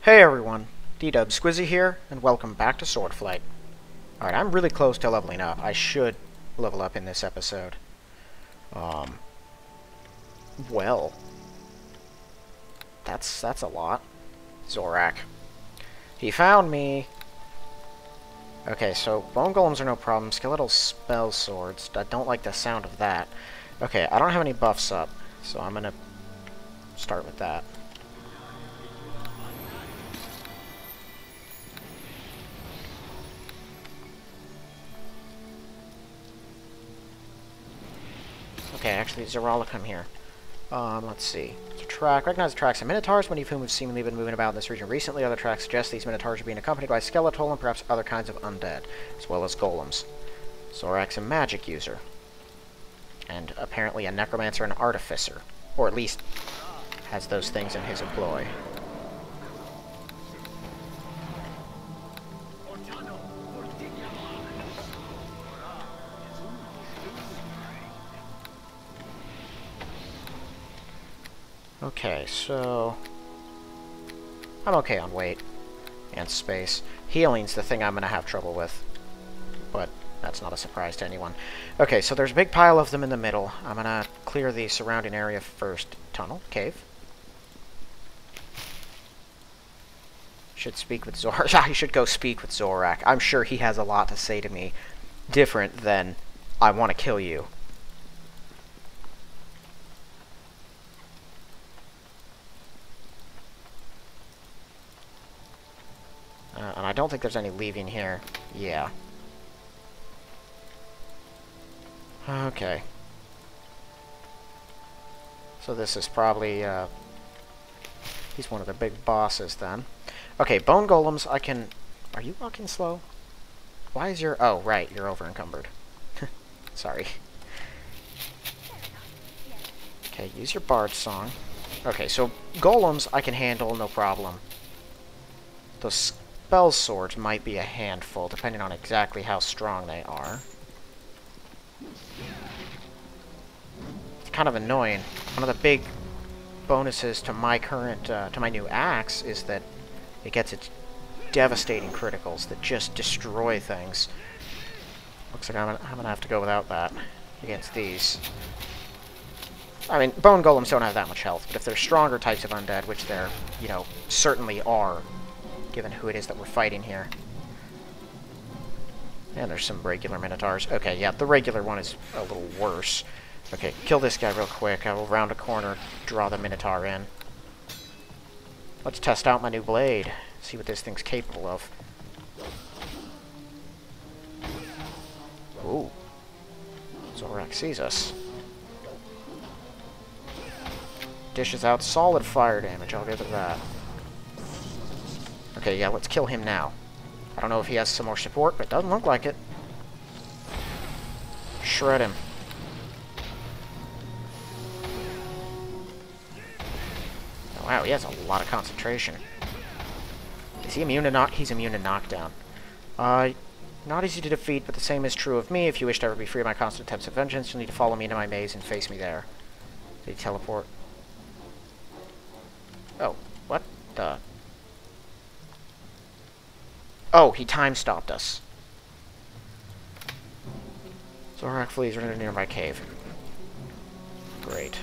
Hey everyone, D-Dub Squizzy here, and welcome back to Swordflight. Alright, I'm really close to leveling up. I should level up in this episode. Well, that's a lot. Zorak. He found me! Okay, so bone golems are no problem. Skeletal spell swords. I don't like the sound of that. Okay, I don't have any buffs up, so I'm gonna start with that. Okay, actually, Zorak, come here. Let's see. Recognize the tracks of minotaurs, many of whom have seemingly been moving about in this region recently. Other tracks suggest these minotaurs are being accompanied by skeletal and perhaps other kinds of undead, as well as golems. Zorak's a magic user. And apparently a necromancer and artificer. Or at least has those things in his employ. Okay, so I'm okay on weight and space. Healing's the thing I'm going to have trouble with, but that's not a surprise to anyone. Okay, so there's a big pile of them in the middle. I'm going to clear the surrounding area first. Tunnel, cave. Should speak with Zorak. I should go speak with Zorak. I'm sure he has a lot to say to me different than, I want to kill you. And I don't think there's any leaving here. Yeah. Okay. So this is probably, he's one of the big bosses then. Okay, bone golems, I can... Are you walking slow? Why is your... Oh, right, you're over-encumbered. Sorry. Okay, use your bard song. Okay, so golems I can handle, no problem. Those spell swords might be a handful, depending on exactly how strong they are. It's kind of annoying. One of the big bonuses to my current, to my new axe is that it gets its devastating criticals that just destroy things. Looks like I'm gonna have to go without that against these. I mean, bone golems don't have that much health, but if they're stronger types of undead, which they're, you know, certainly are, given who it is that we're fighting here. And there's some regular minotaurs. Okay, yeah, the regular one is a little worse. Okay, kill this guy real quick. I will round a corner, draw the minotaur in. Let's test out my new blade. See what this thing's capable of. Ooh. Zorak sees us. Dishes out solid fire damage, I'll give it that. Okay, yeah, let's kill him now. I don't know if he has some more support, but it doesn't look like it. Shred him. Oh, wow, he has a lot of concentration. Is he immune to knock? He's immune to knockdown. Not easy to defeat, but the same is true of me. If you wish to ever be free of my constant attempts of vengeance, you'll need to follow me into my maze and face me there. Did he teleport? Oh, what the... Oh, he time-stopped us. Zorak flees into a nearby cave. Great.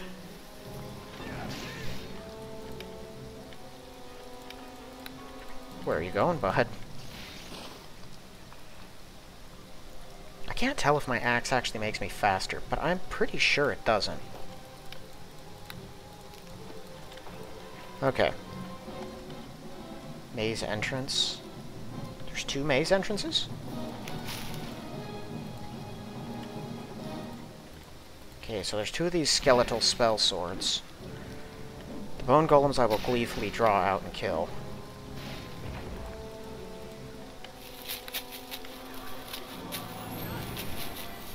Where are you going, bud? I can't tell if my axe actually makes me faster, but I'm pretty sure it doesn't. Okay. Maze entrance. There's 2 maze entrances? Okay, so there's 2 of these skeletal spell swords. The bone golems I will gleefully draw out and kill.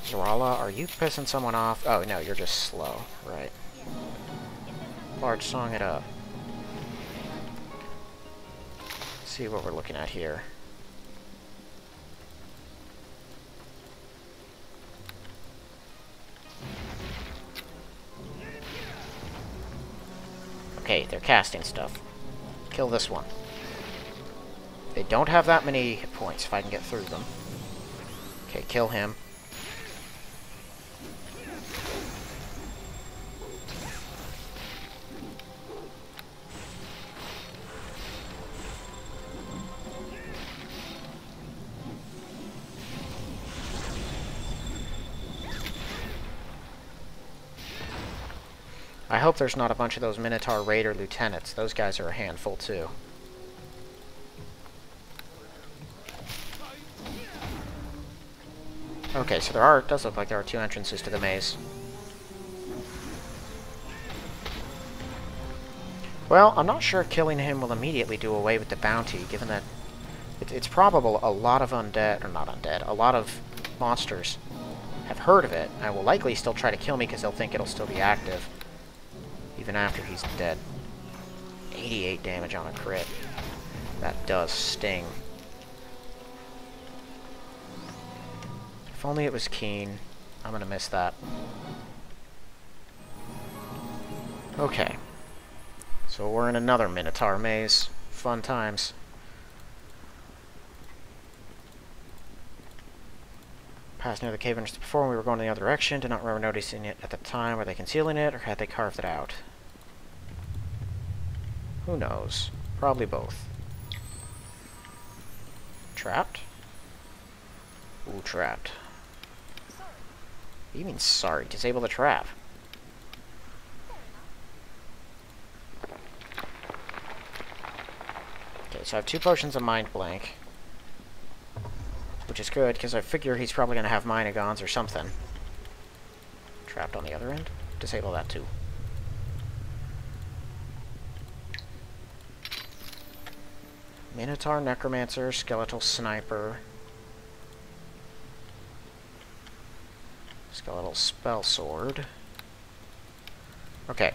Zorala, are you pissing someone off? Oh, no, you're just slow. Right. Large song it up. Let's see what we're looking at here. Okay, they're casting stuff. Kill this one. They don't have that many hit points if I can get through them. Okay, kill him. I hope there's not a bunch of those Minotaur Raider Lieutenants. Those guys are a handful, too. Okay, so does look like there are two entrances to the maze. Well, I'm not sure killing him will immediately do away with the bounty, given that it's probable a lot of undead, or not undead, a lot of monsters have heard of it, and will likely still try to kill me because they'll think it'll still be active, even after he's dead. 88 damage on a crit. That does sting. If only it was Keen. I'm gonna miss that. Okay. So we're in another Minotaur maze. Fun times. Passed near the cave entrance before when we were going in the other direction. Did not remember noticing it at the time. Were they concealing it, or had they carved it out? Who knows? Probably both. Trapped? Ooh, trapped. What do you mean, sorry? Disable the trap. Okay, so I have 2 potions of Mind Blank. Which is good, because I figure he's probably going to have Minagons or something. Trapped on the other end? Disable that too. Minotaur, Necromancer, Skeletal Sniper. Skeletal Spell Sword. Okay.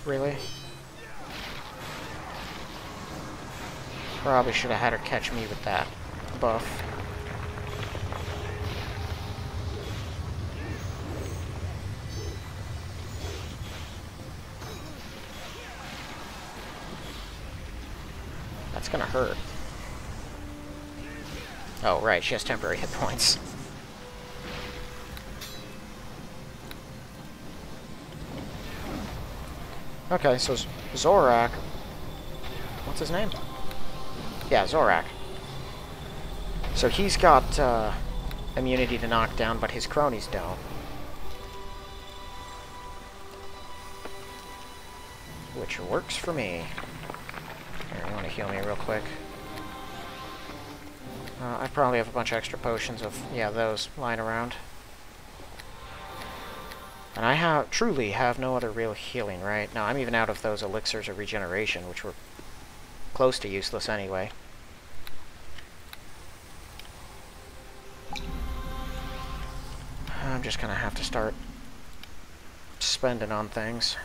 Really? Probably should have had her catch me with that buff. That's gonna hurt. Oh, right, she has temporary hit points. Okay, so Zorak... What's his name? Yeah, Zorak. So he's got immunity to knockdown, but his cronies don't. Which works for me. Here, you want to heal me real quick? I probably have a bunch of extra potions of, yeah, those lying around. And I truly have no other real healing, right? Now, I'm even out of those elixirs of regeneration, which were close to useless anyway. I'm just gonna have to start spending on things.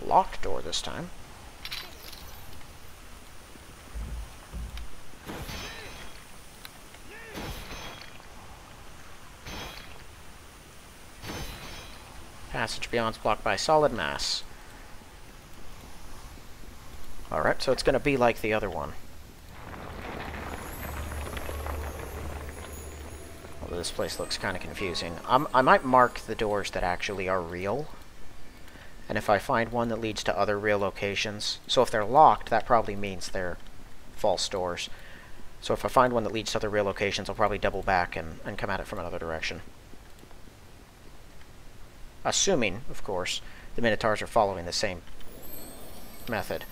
Locked door this time. Passage beyond's blocked by solid mass. Alright, so it's going to be like the other one. Although this place looks kind of confusing. I might mark the doors that actually are real. And if I find one that leads to other real locations... So if they're locked, that probably means they're false doors. So if I find one that leads to other real locations, I'll probably double back and come at it from another direction. Assuming, of course, the Minotaurs are following the same method.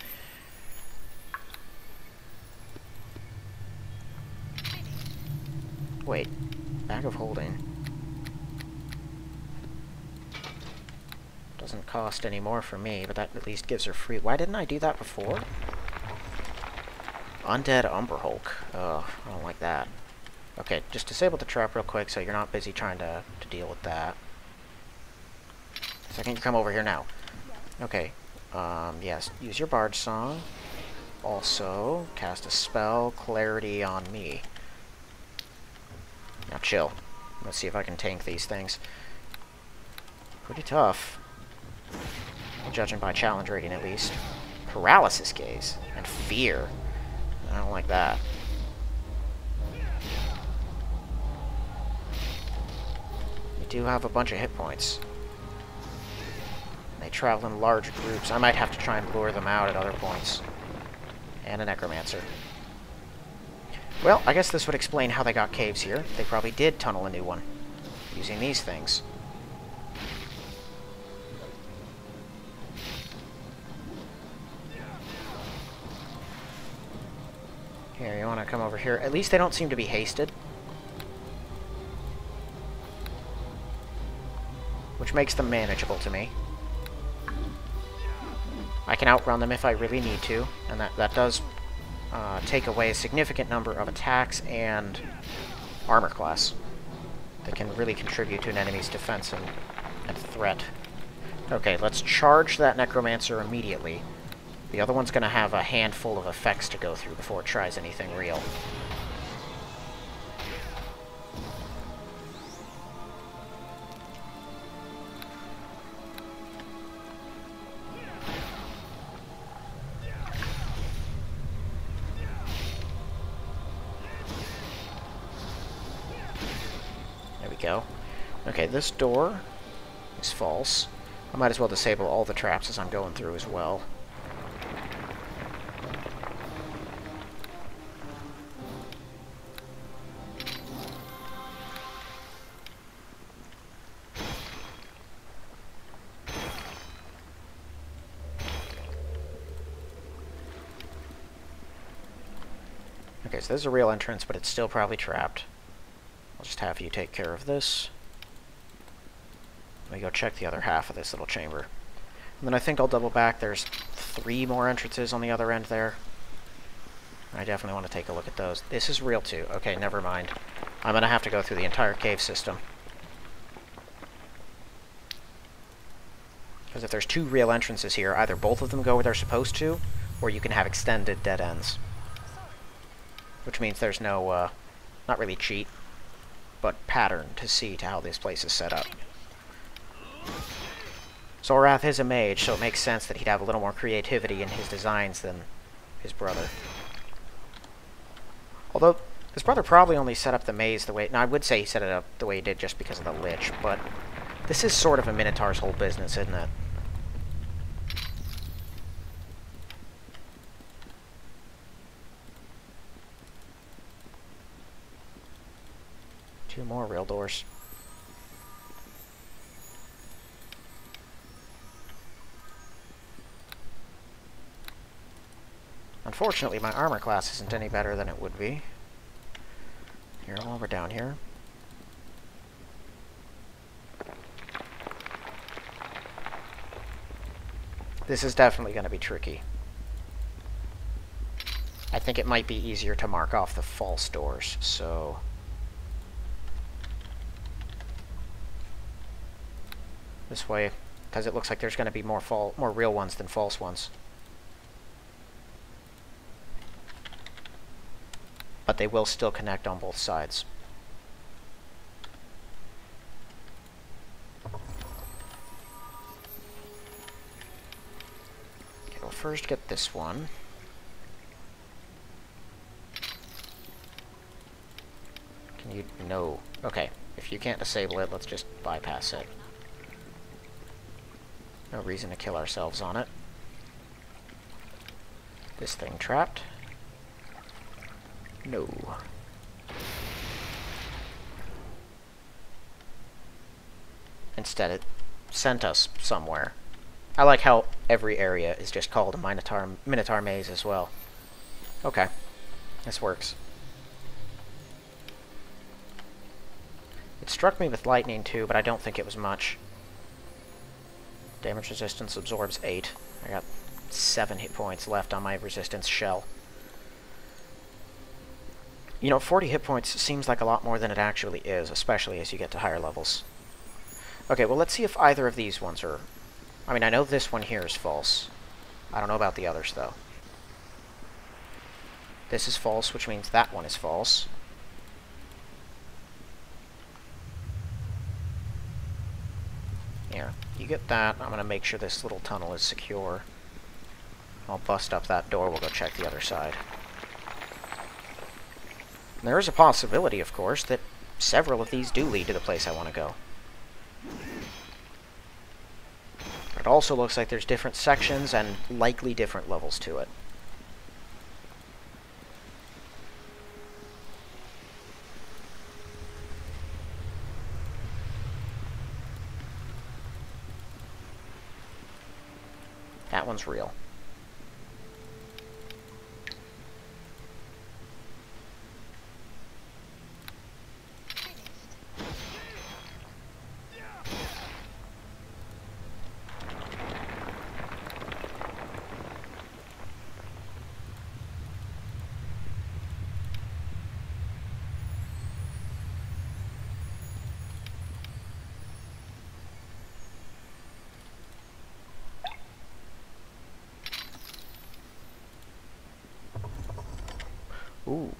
Wait, bag of holding. Doesn't cost any more for me, but that at least gives her free... Why didn't I do that before? Undead Umber Hulk. Ugh, I don't like that. Okay, just disable the trap real quick so you're not busy trying to deal with that. So I can come over here now. Okay, yes, use your Bard Song. Also, cast a spell, Clarity on me. Now chill. Let's see if I can tank these things. Pretty tough. Judging by challenge rating, at least. Paralysis gaze. And fear. I don't like that. We do have a bunch of hit points. They travel in large groups. I might have to try and lure them out at other points. And a necromancer. Well, I guess this would explain how they got caves here. They probably did tunnel a new one. Using these things. Here, you want to come over here. At least they don't seem to be hasted. Which makes them manageable to me. I can outrun them if I really need to, and that does take away a significant number of attacks and armor class that can really contribute to an enemy's defense and threat. Okay, let's charge that necromancer immediately. The other one's going to have a handful of effects to go through before it tries anything real. Go. Okay, this door is false. I might as well disable all the traps as I'm going through as well. Okay, so there's a real entrance, but it's still probably trapped. I'll just have you take care of this. Let me go check the other half of this little chamber. And then I think I'll double back. There's 3 more entrances on the other end there. I definitely want to take a look at those. This is real too. Okay, never mind. I'm going to have to go through the entire cave system. Because if there's 2 real entrances here, either both of them go where they're supposed to, or you can have extended dead ends. Which means there's no, not really cheat, but pattern to see to how this place is set up. Zorak is a mage, so it makes sense that he'd have a little more creativity in his designs than his brother. Although, his brother probably only set up the maze the way... Now, I would say he set it up the way he did just because of the Lich, but this is sort of a Minotaur's whole business, isn't it? Two more real doors. Unfortunately, my armor class isn't any better than it would be. Here, while we're down here. This is definitely going to be tricky. I think it might be easier to mark off the false doors, so... This way, because it looks like there's going to be more real ones than false ones. But they will still connect on both sides. Okay, we'll first get this one. Can you... No. Okay, if you can't disable it, let's just bypass it. No reason to kill ourselves on it. This thing trapped. No. Instead, it sent us somewhere. I like how every area is just called a Minotaur maze as well. Okay. This works. It struck me with lightning too, but I don't think it was much. Damage resistance absorbs 8. I got 7 hit points left on my resistance shell. You know, 40 hit points seems like a lot more than it actually is, especially as you get to higher levels. Okay, well, let's see if either of these ones are... I mean, I know this one here is false. I don't know about the others, though. This is false, which means that one is false. here. You get that. I'm going to make sure this little tunnel is secure. I'll bust up that door. We'll go check the other side. And there is a possibility, of course, that several of these do lead to the place I want to go. It also looks like there's different sections and likely different levels to it. That one's real. Ooh.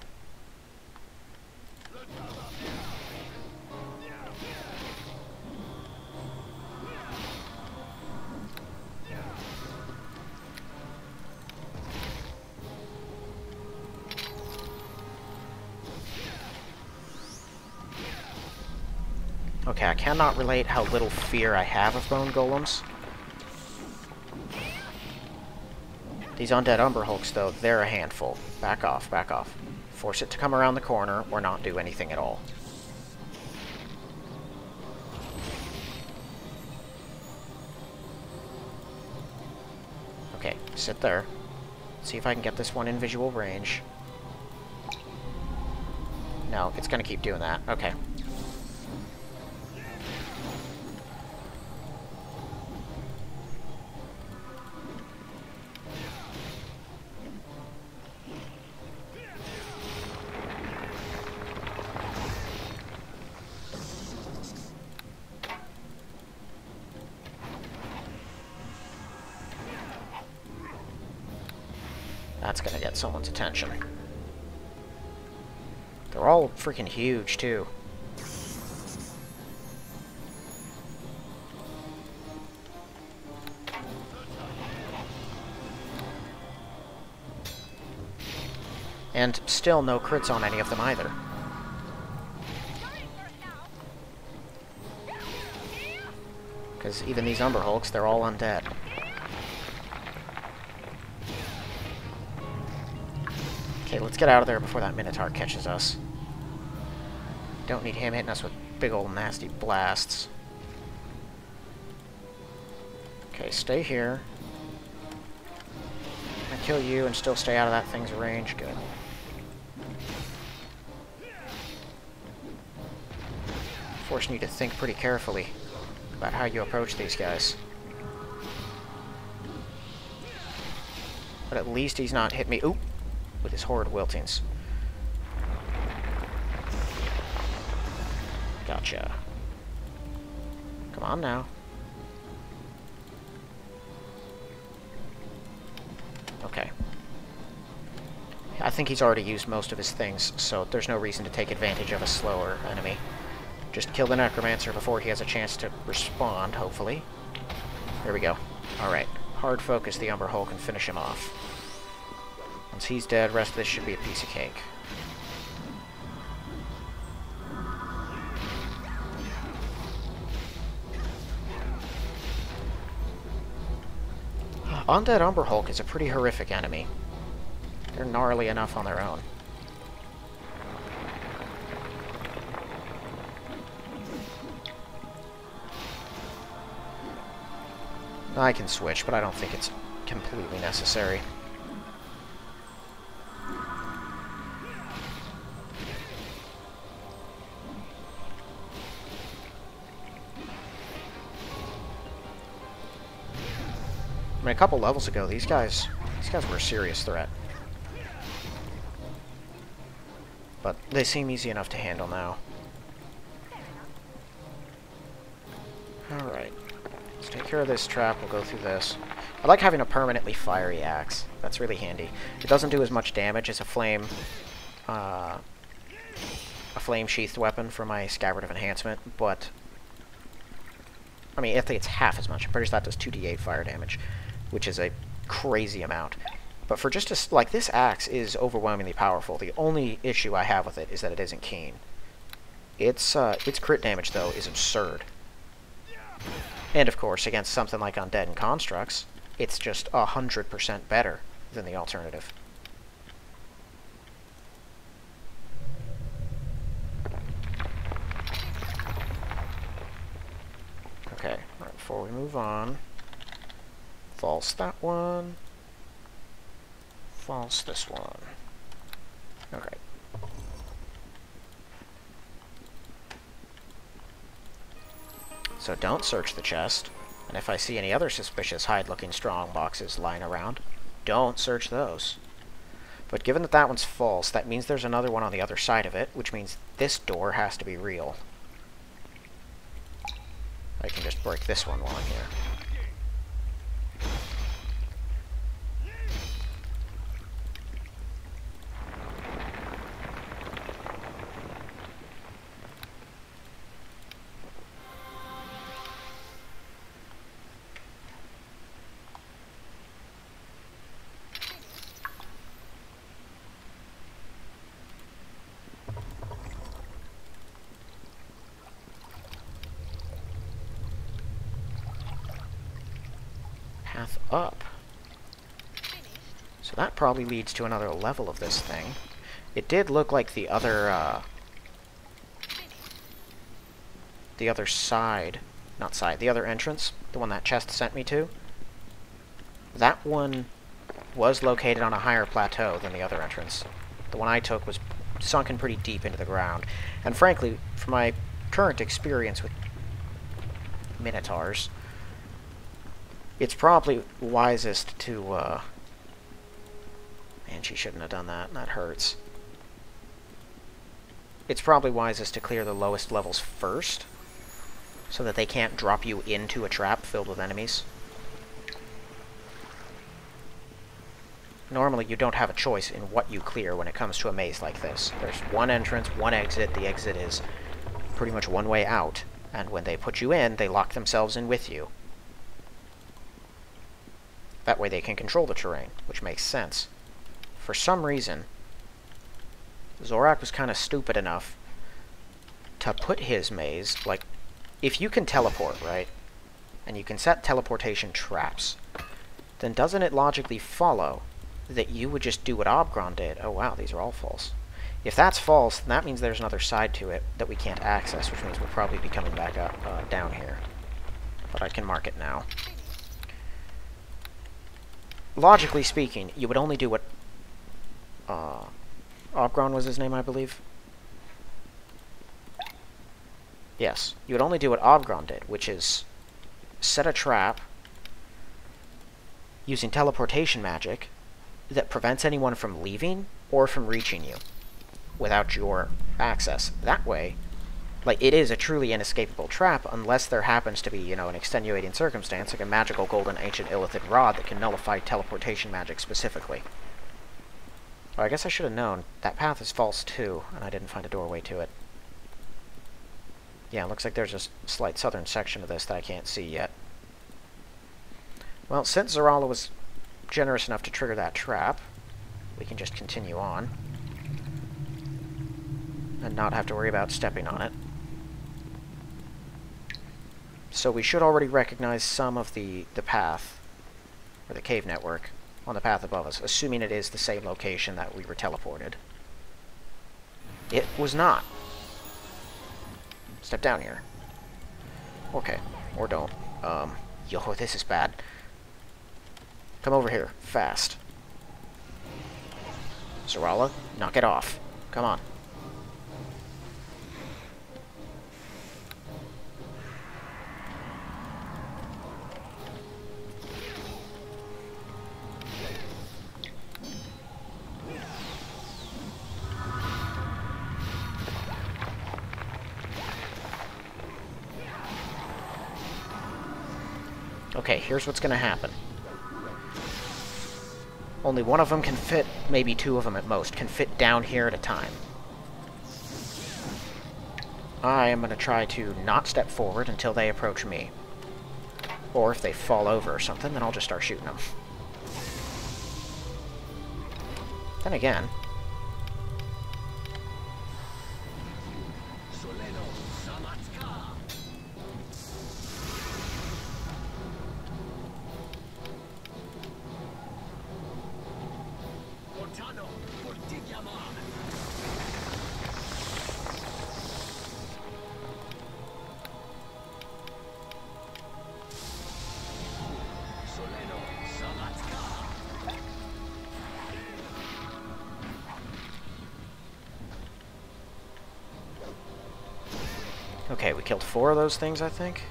Okay, I cannot relate how little fear I have of bone golems. These undead Umber Hulks, though, they're a handful. Back off, back off. Force it to come around the corner, or not do anything at all. Okay, sit there. See if I can get this one in visual range. No, it's gonna keep doing that. Okay. That's gonna get someone's attention. They're all freaking huge, too. And still no crits on any of them either. Because even these Umber Hulks, they're all undead. Okay, let's get out of there before that Minotaur catches us. Don't need him hitting us with big old nasty blasts. Okay, stay here. I kill you and still stay out of that thing's range. Good. Forcing you to think pretty carefully about how you approach these guys. But at least he's not hit me. Oop! With his horrid wiltings. Gotcha. Come on now. Okay. I think he's already used most of his things, so there's no reason to take advantage of a slower enemy. Just kill the Necromancer before he has a chance to respond, hopefully. There we go. Alright. Hard focus the Umber Hulk and finish him off. Once he's dead, rest of this should be a piece of cake. Undead Umber Hulk is a pretty horrific enemy. They're gnarly enough on their own. I can switch, but I don't think it's completely necessary. I mean, a couple levels ago, these guys were a serious threat. But they seem easy enough to handle now. Alright. Let's take care of this trap. We'll go through this. I like having a permanently fiery axe. That's really handy. It doesn't do as much damage as a flame-sheathed weapon for my Scabbard of Enhancement, but I mean, I think it's half as much. I'm pretty sure that does 2d8 fire damage, which is a crazy amount. But for just a, like, this axe is overwhelmingly powerful. The only issue I have with it is that it isn't keen. Its crit damage, though, is absurd. And, of course, against something like Undead and Constructs, it's just 100% better than the alternative. Okay, right, before we move on, false that one, false this one. Okay. So don't search the chest, and if I see any other suspicious hide-looking strong boxes lying around, don't search those. But given that that one's false, that means there's another one on the other side of it, which means this door has to be real. I can just break this one while I'm here. Path up. So that probably leads to another level of this thing. It did look like the other side, not side, the other entrance, the one that chest sent me to. That one was located on a higher plateau than the other entrance. The one I took was sunken pretty deep into the ground. And frankly, from my current experience with Minotaurs, it's probably wisest to, man, she shouldn't have done that. That hurts. It's probably wisest to clear the lowest levels first, so that they can't drop you into a trap filled with enemies. Normally, you don't have a choice in what you clear when it comes to a maze like this. There's one entrance, one exit. The exit is pretty much one way out, and when they put you in, they lock themselves in with you. That way they can control the terrain, which makes sense. For some reason, Zorak was kind of stupid enough to put his maze, like, if you can teleport, right, and you can set teleportation traps, then doesn't it logically follow that you would just do what Obgron did? Oh wow, these are all false. If that's false, then that means there's another side to it that we can't access, which means we'll probably be coming back up, down here. But I can mark it now. Logically speaking, you would only do what Obgron was his name, I believe. Yes, you would only do what Obgron did, which is set a trap using teleportation magic that prevents anyone from leaving or from reaching you without your access. That way, like, it is a truly inescapable trap unless there happens to be, you know, an extenuating circumstance, like a magical golden ancient illithid rod that can nullify teleportation magic specifically. Oh, I guess I should have known. That path is false too, and I didn't find a doorway to it. Yeah, it looks like there's a slight southern section of this that I can't see yet. Well, since Zarala was generous enough to trigger that trap, we can just continue on and not have to worry about stepping on it. So we should already recognize some of the path, or the cave network, on the path above us, assuming it is the same location that we were teleported. It was not. Step down here. Okay, or don't. Yo, this is bad. Come over here, fast. Zarala, knock it off. Come on. Okay, here's what's gonna happen. Only one of them can fit, maybe two of them at most, can fit down here at a time. I am gonna try to not step forward until they approach me. Or if they fall over or something, then I'll just start shooting them. Then again... Okay, we killed 4 of those things, I think.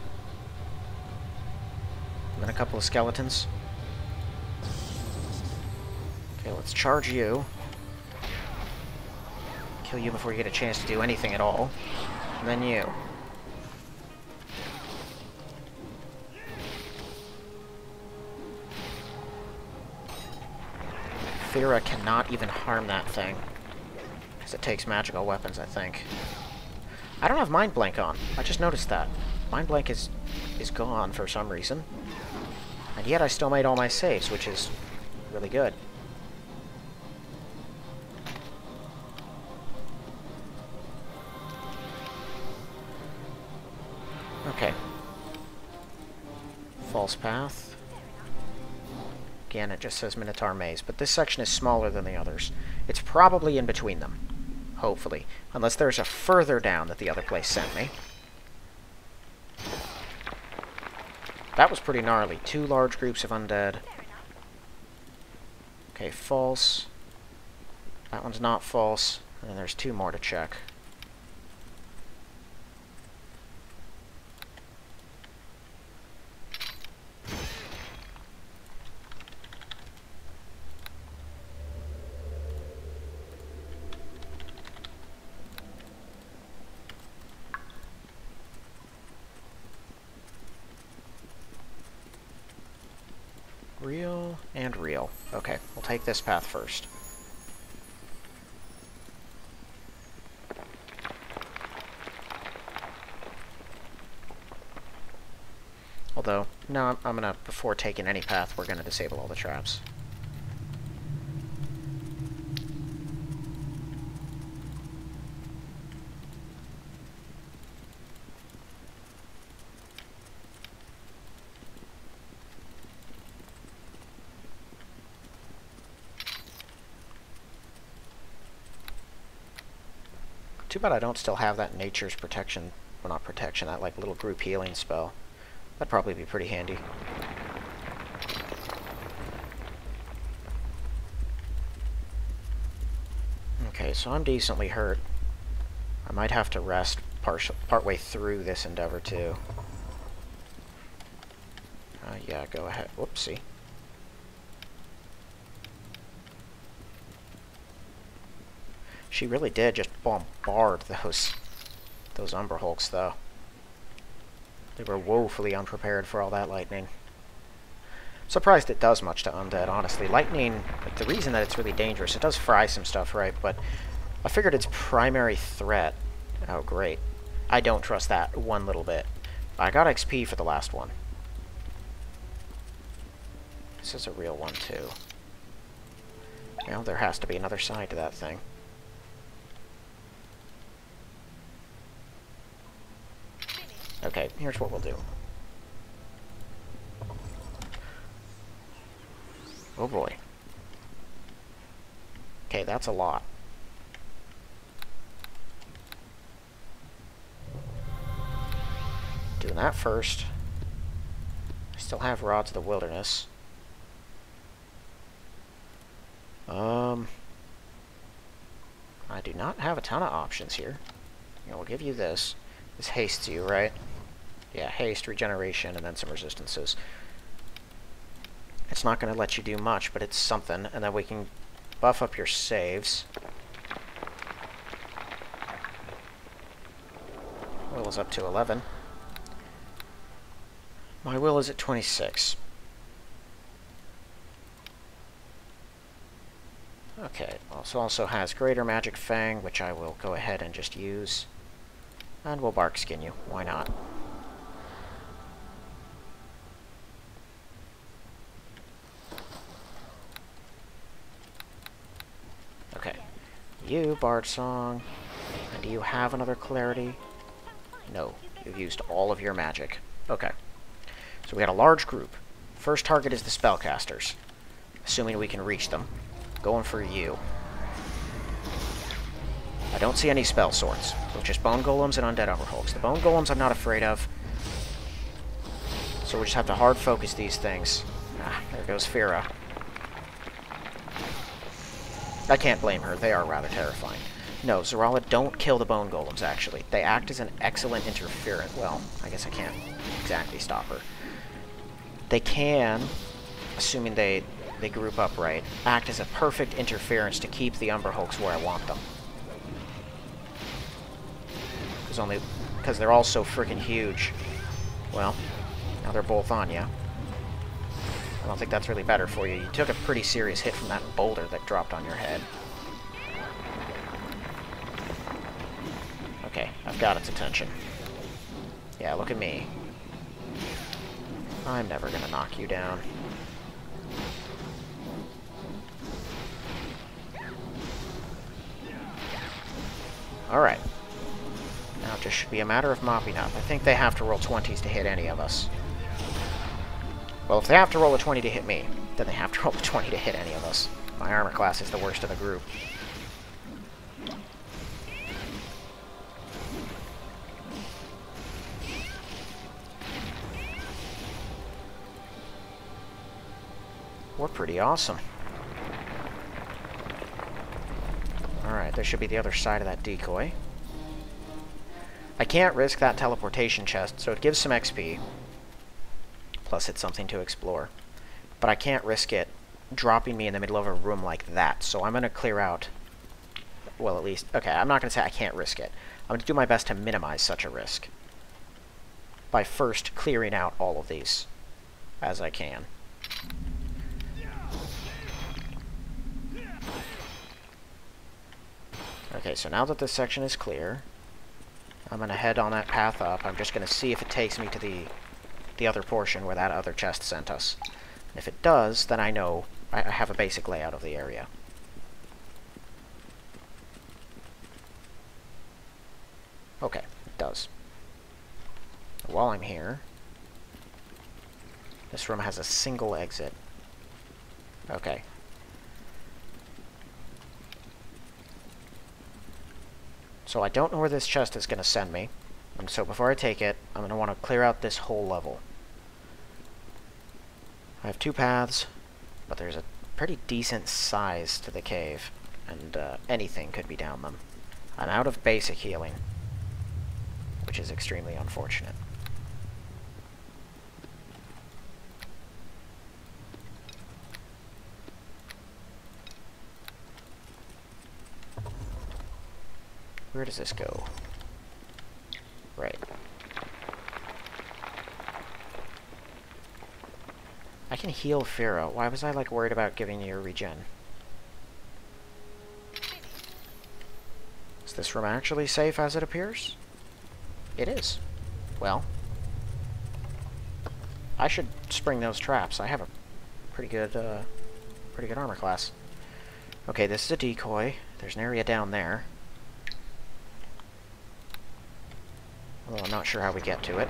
And then a couple of skeletons. Okay, let's charge you. Kill you before you get a chance to do anything at all. And then you. Fira cannot even harm that thing. Because it takes magical weapons, I think. I don't have Mind Blank on. I just noticed that. Mind Blank is gone for some reason. And yet I still made all my saves, which is really good. Okay. False path. Again, it just says Minotaur Maze, but this section is smaller than the others. It's probably in between them. Hopefully. Unless there's a further down that the other place sent me. That was pretty gnarly. 2 large groups of undead. Okay, false. That one's not false. And then there's 2 more to check. Real and real. Okay, we'll take this path first. Although, no, I'm gonna, before taking any path, we're gonna disable all the traps. Too bad I don't still have that Nature's Protection, well not protection, that like little group healing spell. That'd probably be pretty handy. Okay, so I'm decently hurt. I might have to rest partway through this endeavor too. Yeah, go ahead. Whoopsie. She really did just bombard those Umber Hulks, though. They were woefully unprepared for all that lightning. Surprised it does much to undead, honestly. Lightning, like, the reason that it's really dangerous, it does fry some stuff, right? But I figured its primary threat... Oh, great. I don't trust that one little bit. I got XP for the last one. This is a real one, too. Well, there has to be another side to that thing. Okay, here's what we'll do. Oh boy. Okay, that's a lot. Doing that first. I still have Rods of the Wilderness. I do not have a ton of options here. You know, we'll give you this. This hastes you, right? Yeah, haste, regeneration, and then some resistances. It's not going to let you do much, but it's something. And then we can buff up your saves. Will is up to 11. My will is at 26. Okay, also has Greater Magic Fang, which I will go ahead and just use. And we'll bark skin you. Why not? you, Bard Song. And do you have another clarity? No. You've used all of your magic. Okay. So we got a large group. First target is the spellcasters. Assuming we can reach them. Going for you. I don't see any spell swords. So just bone golems and undead umberhulks. The bone golems I'm not afraid of. So we just have to hard focus these things. Ah, there goes Fira. I can't blame her. They are rather terrifying. No, Zorala, don't kill the bone golems, actually. They act as an excellent interferent. Well, I guess I can't exactly stop her. They can, assuming they group up right, act as a perfect interference to keep the umberhulks where I want them. Because they're all so freaking huge. Well, now they're both on you. I don't think that's really better for you. You took a pretty serious hit from that boulder that dropped on your head. Okay, I've got its attention. Yeah, look at me. I'm never gonna knock you down. Alright. Now it just should be a matter of mopping up. I think they have to roll 20s to hit any of us. Well, if they have to roll a 20 to hit me, then they have to roll a 20 to hit any of us. My armor class is the worst of the group. We're pretty awesome. Alright, there should be the other side of that decoy. I can't risk that teleportation chest, so it gives some XP. Plus it's something to explore. But I can't risk it dropping me in the middle of a room like that, so I'm going to clear out... Well, at least... Okay, I'm not going to say I can't risk it. I'm going to do my best to minimize such a risk. By first clearing out all of these as I can. Okay, so now that this section is clear, I'm going to head on that path up. I'm just going to see if it takes me to the other portion where that other chest sent us. If it does, then I know I have a basic layout of the area. Okay, it does. While I'm here, this room has a single exit. Okay. So I don't know where this chest is going to send me, and so before I take it, I'm going to want to clear out this whole level. I have two paths, but there's a pretty decent size to the cave, and anything could be down them. I'm out of basic healing, which is extremely unfortunate. Where does this go? Right. I can heal Fira. Why was I, like, worried about giving you a regen? Is this room actually safe as it appears? It is. Well, I should spring those traps. I have a pretty good armor class. Okay, this is a decoy. There's an area down there. Well, I'm not sure how we get to it.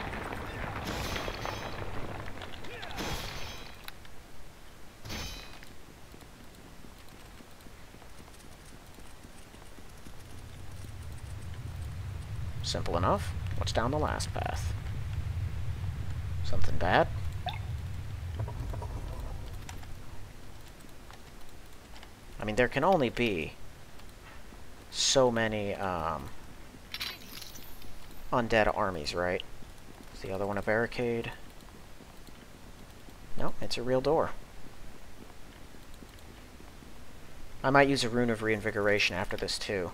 Simple enough. What's down the last path? Something bad? I mean, there can only be so many, undead armies, right? Is the other one a barricade? No, it's a real door. I might use a rune of reinvigoration after this, too.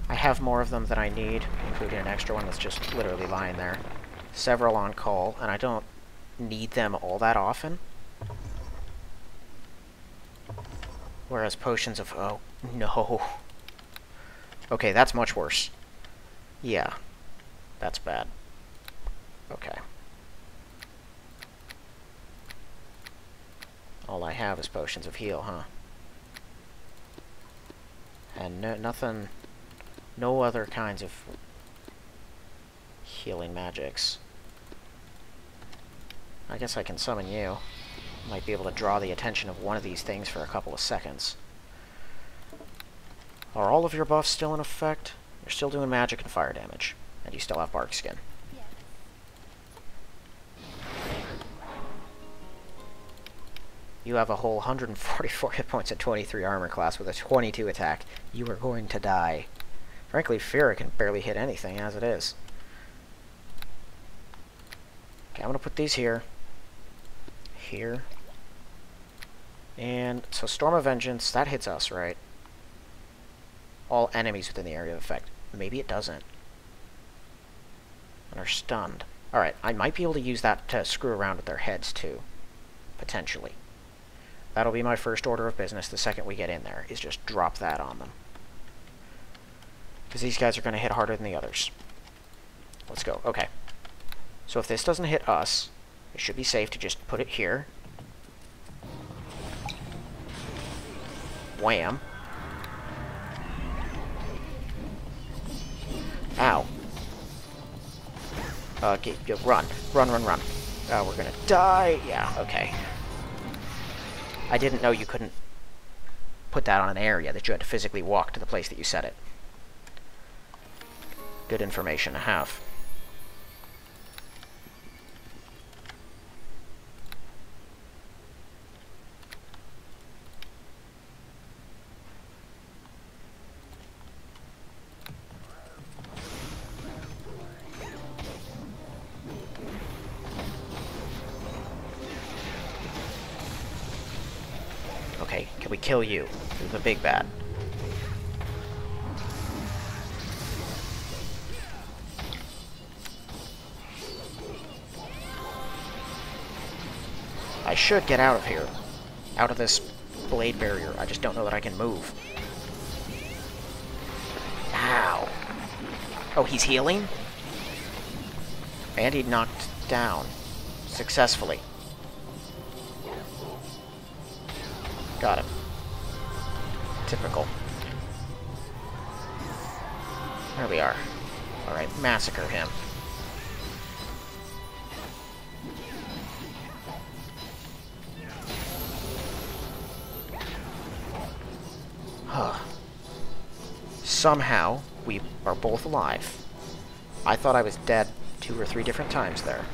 I have more of them than I need, including an extra one that's just literally lying there. Several on call, and I don't need them all that often. Whereas potions of... Oh, no. Okay, that's much worse. Yeah, that's bad. Okay. All I have is potions of heal, huh? And nothing... No other kinds of healing magics. I guess I can summon you. Might be able to draw the attention of one of these things for a couple of seconds. Are all of your buffs still in effect? You're still doing magic and fire damage. And you still have bark skin. You have a whole 144 hit points at 23 armor class with a 22 attack. You are going to die. Frankly, Fear can barely hit anything as it is. Okay, I'm going to put these here. Here. And so Storm of Vengeance, that hits us, right? All enemies within the area of effect. Maybe it doesn't. And are stunned. Alright, I might be able to use that to screw around with their heads, too. Potentially. That'll be my first order of business the second we get in there, is just drop that on them. Because these guys are going to hit harder than the others. Let's go. Okay. So if this doesn't hit us, it should be safe to just put it here. Wham. Ow. Run. Run, run, run. We're gonna die. Yeah, okay. I didn't know you couldn't put that on an area, that you had to physically walk to the place that you set it. Good information to have. Okay, can we kill you? You're the big bad. I should get out of here. Out of this blade barrier. I just don't know that I can move. Ow. Oh, he's healing? And he knocked down. Successfully. Got him. Typical. There we are. Alright, massacre him. Huh. Somehow, we are both alive. I thought I was dead 2 or 3 different times there.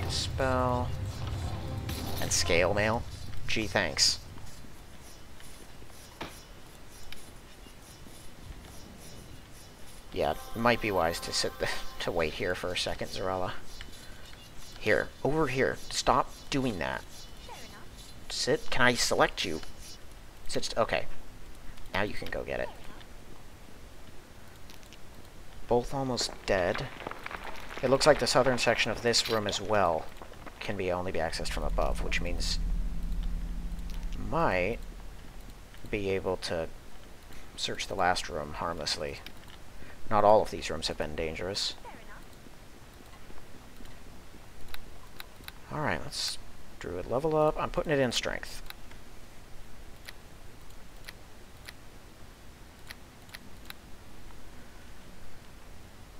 Spell. And scale mail. Gee, thanks. Yeah, it might be wise to to wait here for a second, Zarella. Here, over here. Stop doing that. Sit. Can I select you? Sit. Okay. Now you can go get it. Both almost dead. It looks like the southern section of this room as well can only be accessed from above, which means might be able to search the last room harmlessly. Not all of these rooms have been dangerous. Alright, let's Druid level up. I'm putting it in strength.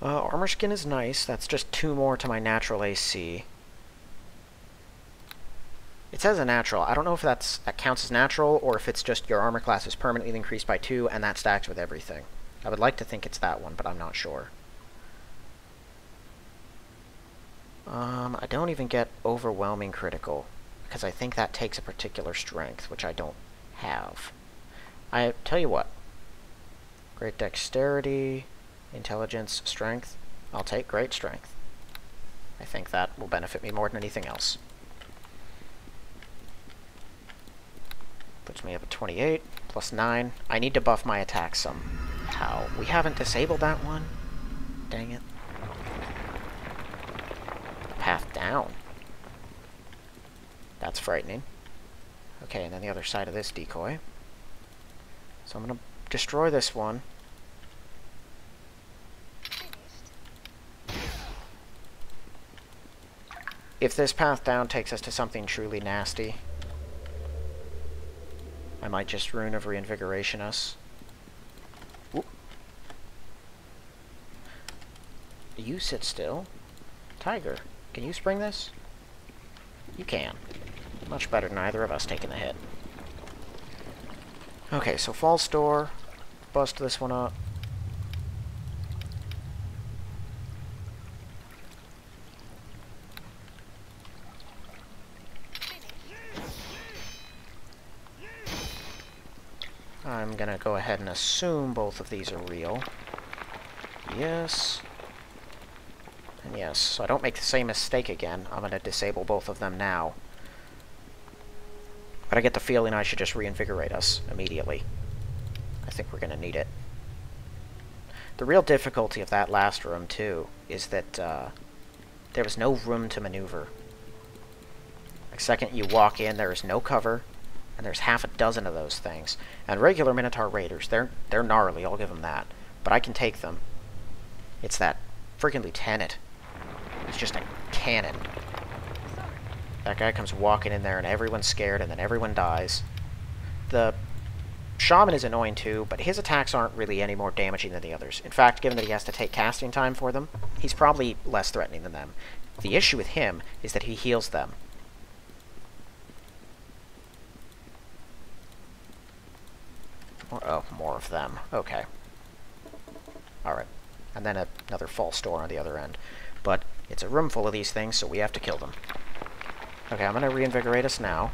Armor skin is nice. That's just 2 more to my natural AC. It says a natural. I don't know if that counts as natural, or if it's just your armor class is permanently increased by 2, and that stacks with everything. I would like to think it's that one, but I'm not sure. I don't even get overwhelming critical, because I think that takes a particular strength, which I don't have. I tell you what. Great dexterity, intelligence, strength. I'll take great strength. I think that will benefit me more than anything else. Puts me up at 28, plus 9. I need to buff my attack somehow. We haven't disabled that one. Dang it. Path down. That's frightening. Okay, and then the other side of this decoy. So I'm going to destroy this one. if this path down takes us to something truly nasty, I might just Rune of Reinvigoration us. Whoop. You sit still. Tiger, can you spring this? You can. Much better than either of us taking the hit. Okay, so false door. Bust this one up. I'm gonna go ahead and assume both of these are real. Yes. And yes, so I don't make the same mistake again. I'm gonna disable both of them now. But I get the feeling I should just reinvigorate us immediately. I think we're gonna need it. The real difficulty of that last room, too, is that there was no room to maneuver. The second you walk in, there is no cover. And there's half a dozen of those things. And regular Minotaur Raiders, they're gnarly, I'll give them that. But I can take them. It's that freaking lieutenant. He's just a cannon. That guy comes walking in there and everyone's scared and then everyone dies. The Shaman is annoying too, but his attacks aren't really any more damaging than the others. In fact, given that he has to take casting time for them, he's probably less threatening than them. The issue with him is that he heals them. Oh, more of them. Okay. Alright. And then another false door on the other end. But it's a room full of these things, so we have to kill them. Okay, I'm going to reinvigorate us now.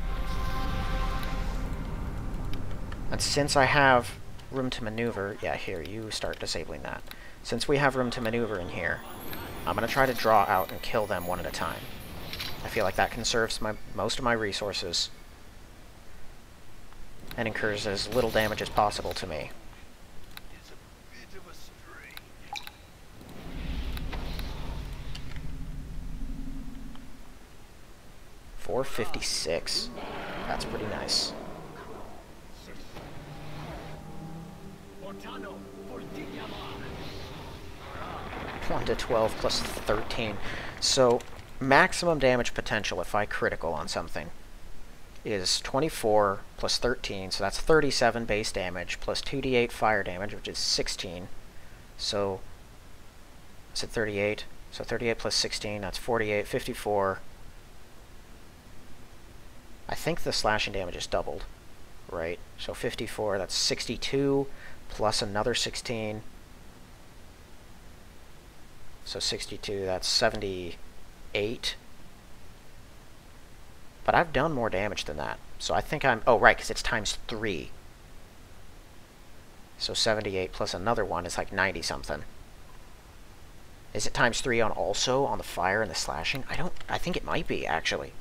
And since I have room to maneuver... Yeah, here, you start disabling that. Since we have room to maneuver in here, I'm going to try to draw out and kill them one at a time. I feel like that conserves most of my resources and incurs as little damage as possible to me. 456. That's pretty nice. 1 to 12 plus 13. So, maximum damage potential if I critical on something is 24 plus 13, so that's 37 base damage, plus 2d8 fire damage, which is 16. So, is it 38? So 38 plus 16, that's 48, 54. I think the slashing damage is doubled, right? So 54, that's 62, plus another 16. So 62, that's 78. But I've done more damage than that. So I think I'm... Oh, right, because it's times 3. So 78 plus another one is like 90-something. Is it times 3 on also on the fire and the slashing? I think it might be, actually.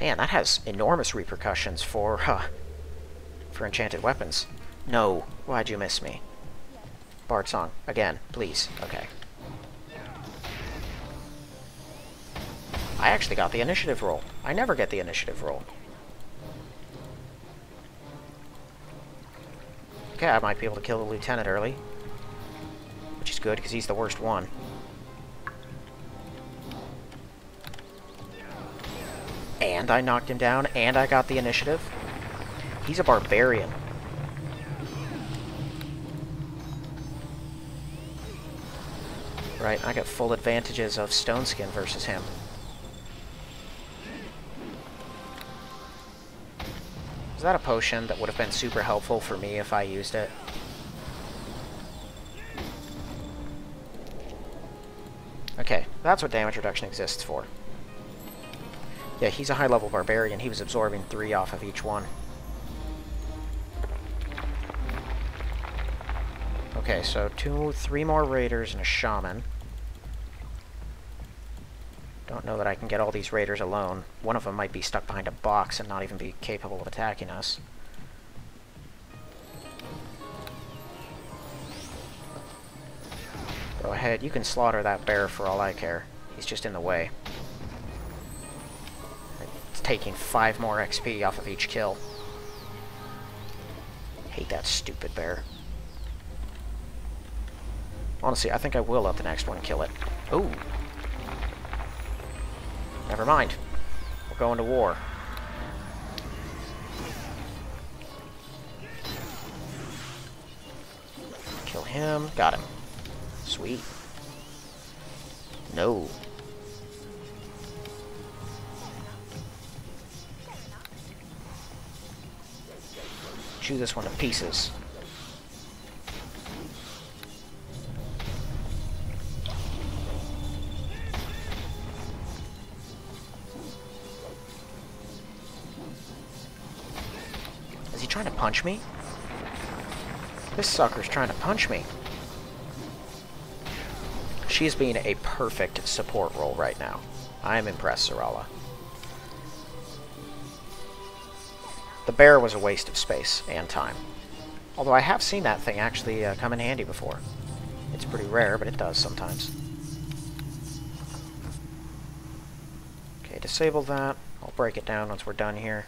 Man, that has enormous repercussions for enchanted weapons. No, why'd you miss me? Bard song. Again, please. Okay. I actually got the initiative roll. I never get the initiative roll. Okay, I might be able to kill the lieutenant early. Which is good, because he's the worst one. And I knocked him down, and I got the initiative. He's a barbarian. Right, I got full advantages of Stone Skin versus him. Is that a potion that would have been super helpful for me if I used it? Okay, that's what damage reduction exists for. Yeah, he's a high-level barbarian. He was absorbing 3 off of each one. Okay, so 3 more raiders and a shaman. Don't know that I can get all these raiders alone. One of them might be stuck behind a box and not even be capable of attacking us. Go ahead, you can slaughter that bear for all I care. He's just in the way. It's taking 5 more XP off of each kill. Hate that stupid bear. Honestly, I think I will let the next one kill it. Ooh. Never mind. We're going to war. Kill him. Got him. Sweet. No. Chew this one to pieces. Is he trying to punch me? This sucker's trying to punch me. She's being a perfect support role right now. I am impressed, Sarala. The bear was a waste of space and time. Although I have seen that thing actually come in handy before. It's pretty rare, but it does sometimes. Okay, disable that. I'll break it down once we're done here.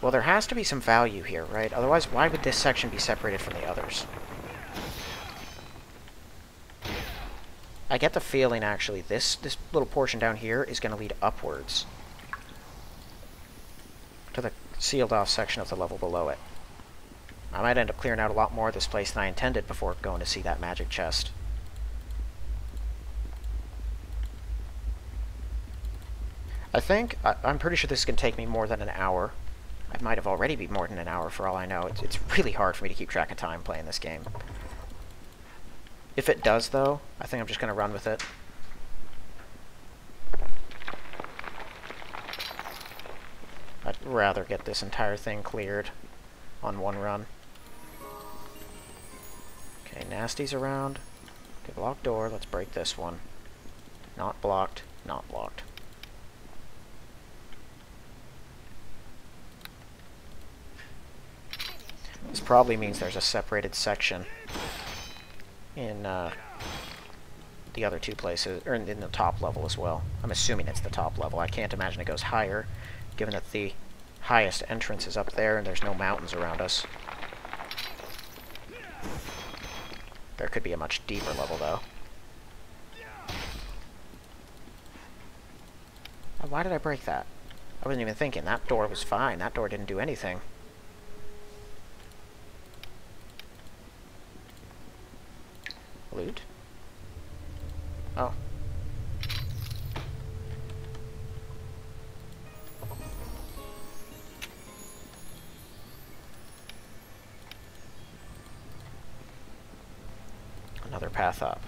Well, there has to be some value here, right? Otherwise, why would this section be separated from the others? I get the feeling, actually, this little portion down here is going to lead upwards to the sealed-off section of the level below it. I might end up clearing out a lot more of this place than I intended before going to see that magic chest. I'm pretty sure this is going to take me more than an hour. It might have already been more than an hour for all I know. It's really hard for me to keep track of time playing this game. If it does, though, I think I'm just going to run with it. I'd rather get this entire thing cleared on one run. Okay, Nasty's around. Okay, blocked door. Let's break this one. Not blocked. Not blocked. This probably means there's a separated section in the other two places, or in the top level as well. I'm assuming it's the top level. I can't imagine it goes higher, given that the highest entrance is up there and there's no mountains around us. There could be a much deeper level, though. Why did I break that? I wasn't even thinking. That door was fine. That door didn't do anything. Loot? Oh. Another path up.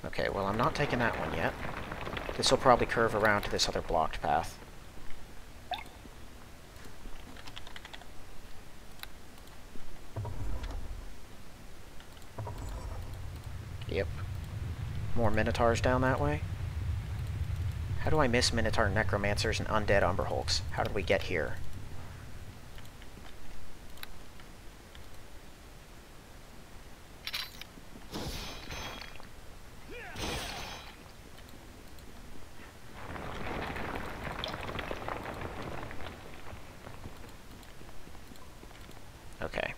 Okay, well, I'm not taking that one yet. This will probably curve around to this other blocked path. Yep. More Minotaurs down that way. How do I miss Minotaur Necromancers and Undead Umberhulks? How did we get here? Okay.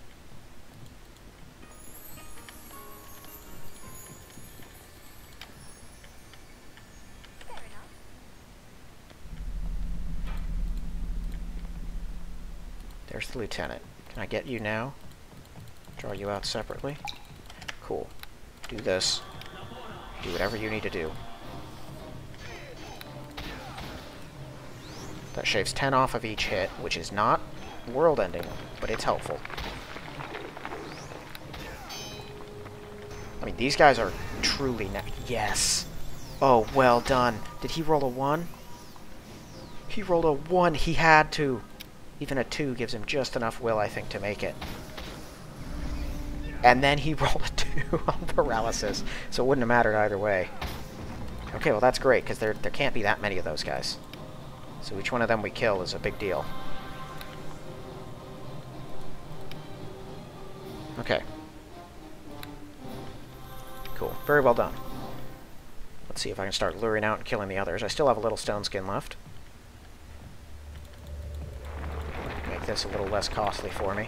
There's the lieutenant. Can I get you now? Draw you out separately? Cool. Do this. Do whatever you need to do. That shaves 10 off of each hit, which is not world-ending, but it's helpful. I mean, these guys are truly... Yes! Oh, well done. Did he roll a 1? He rolled a 1. He had to. Even a 2 gives him just enough will, I think, to make it. And then he rolled a 2 on paralysis, so it wouldn't have mattered either way. Okay, well that's great, because there can't be that many of those guys. So each one of them we kill is a big deal. Okay. Cool. Very well done. Let's see if I can start luring out and killing the others. I still have a little stone skin left. Make this a little less costly for me.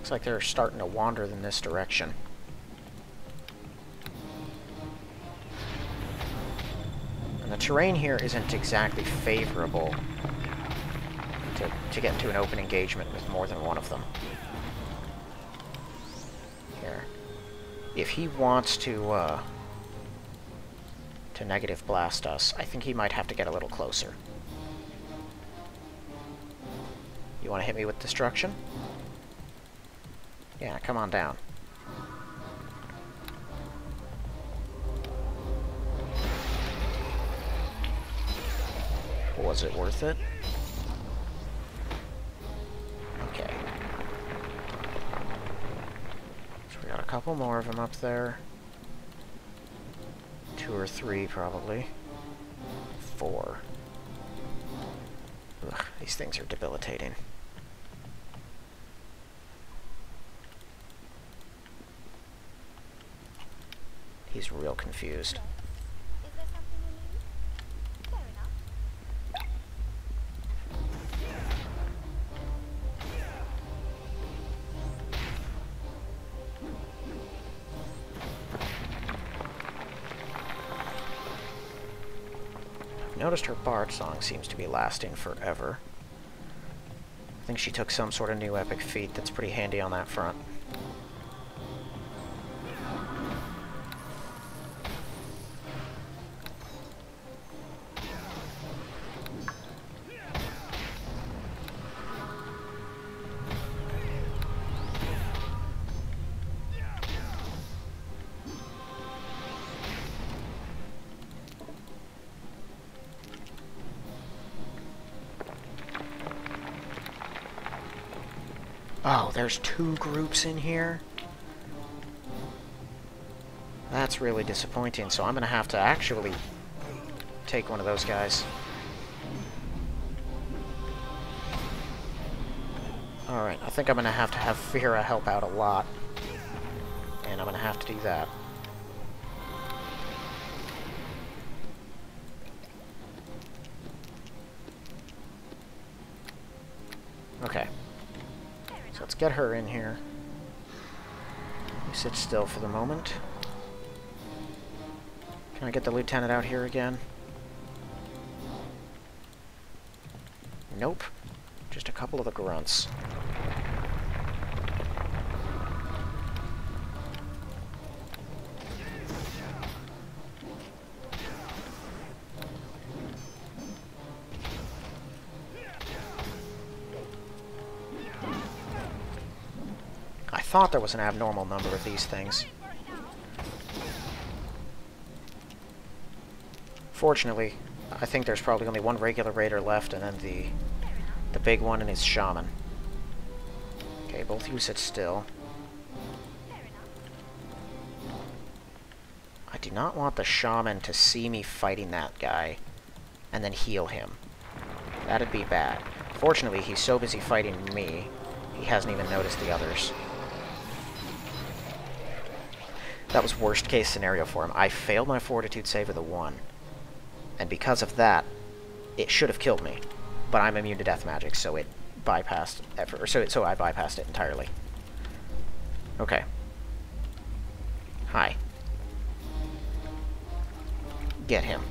Looks like they're starting to wander in this direction. And the terrain here isn't exactly favorable to get into an open engagement with more than one of them. Here. If he wants to negative blast us, I think he might have to get a little closer. You want to hit me with destruction? Yeah, come on down. Was it worth it? Okay. So we got a couple more of them up there. 2 or 3, probably. 4. Ugh, these things are debilitating. He's real confused. Is there something you need? Fair enough. I've noticed her bard song seems to be lasting forever. I think she took some sort of new epic feat that's pretty handy on that front. Oh, there's 2 groups in here? That's really disappointing, so I'm gonna have to actually take one of those guys. Alright, I think I'm gonna have Vera help out a lot. And I'm gonna have to do that. Okay. So let's get her in here. You sit still for the moment. Can I get the lieutenant out here again? Nope. Just a couple of the grunts. I thought there was an abnormal number of these things. Fortunately, I think there's probably only one regular raider left, and then the big one and his shaman. Okay, both you sit still. I do not want the shaman to see me fighting that guy and then heal him. That'd be bad. Fortunately, he's so busy fighting me, he hasn't even noticed the others. That was worst case scenario for him. I failed my fortitude save with a 1. And because of that, it should have killed me. But I'm immune to death magic, so it bypassed... So I bypassed it entirely. Okay. Hi. Get him.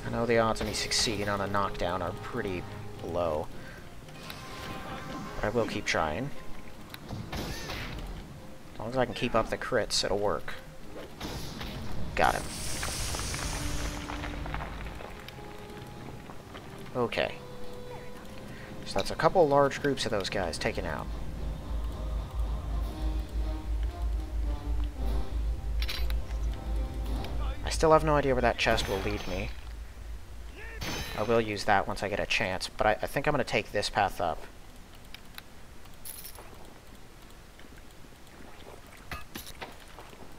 I know the odds of me succeeding on a knockdown are pretty low. But I will keep trying. As long as I can keep up the crits, it'll work. Got him. Okay. So that's a couple large groups of those guys taken out. I still have no idea where that chest will lead me. I will use that once I get a chance, but I think I'm going to take this path up.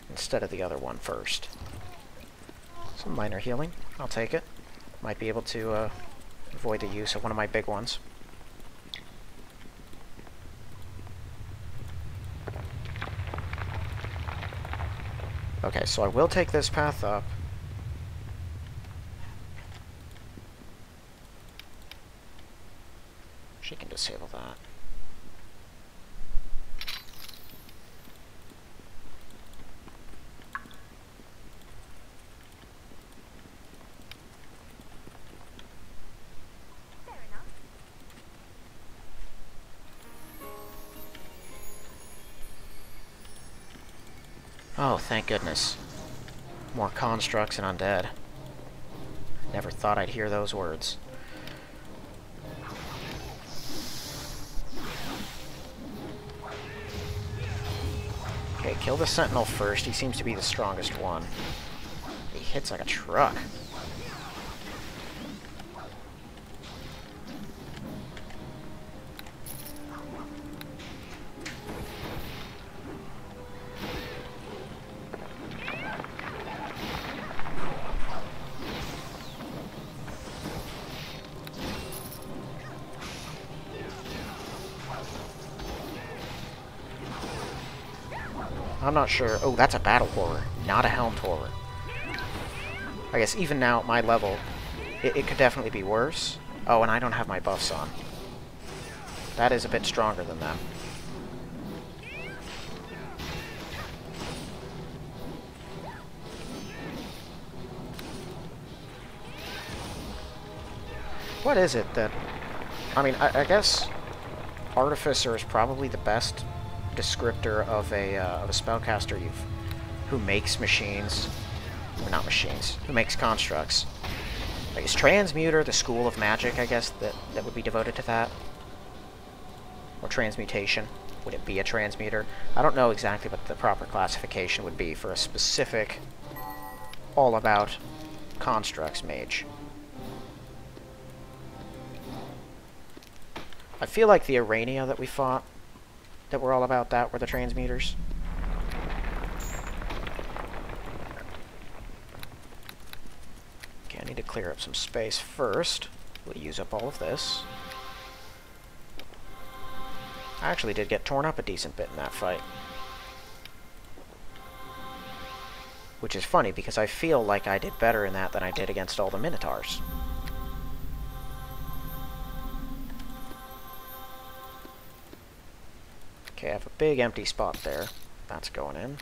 Instead of the other one first. Some minor healing. I'll take it. Might be able to avoid the use of one of my big ones. Okay, so I will take this path up. She can disable that. Fair enough. Oh, thank goodness. More constructs and undead. Never thought I'd hear those words. Okay, kill the sentinel first. He seems to be the strongest one. He hits like a truck. I'm not sure. Oh, that's a battle horror, not a helmed horror. I guess even now at my level, it could definitely be worse. Oh, and I don't have my buffs on. That is a bit stronger than them. What is it that... I mean, I guess Artificer is probably the best descriptor of a spellcaster who makes machines, or not machines, who makes constructs. Like, is Transmuter the school of magic, I guess, that would be devoted to that? Or Transmutation? Would it be a Transmuter? I don't know exactly what the proper classification would be for a specific, all-about constructs mage. I feel like the Arania that we fought, that were all about that, were the Transmuters. Okay, I need to clear up some space first. We'll use up all of this. I actually did get torn up a decent bit in that fight. Which is funny, because I feel like I did better in that than I did against all the Minotaurs. Okay, I have a big empty spot there. That's going in.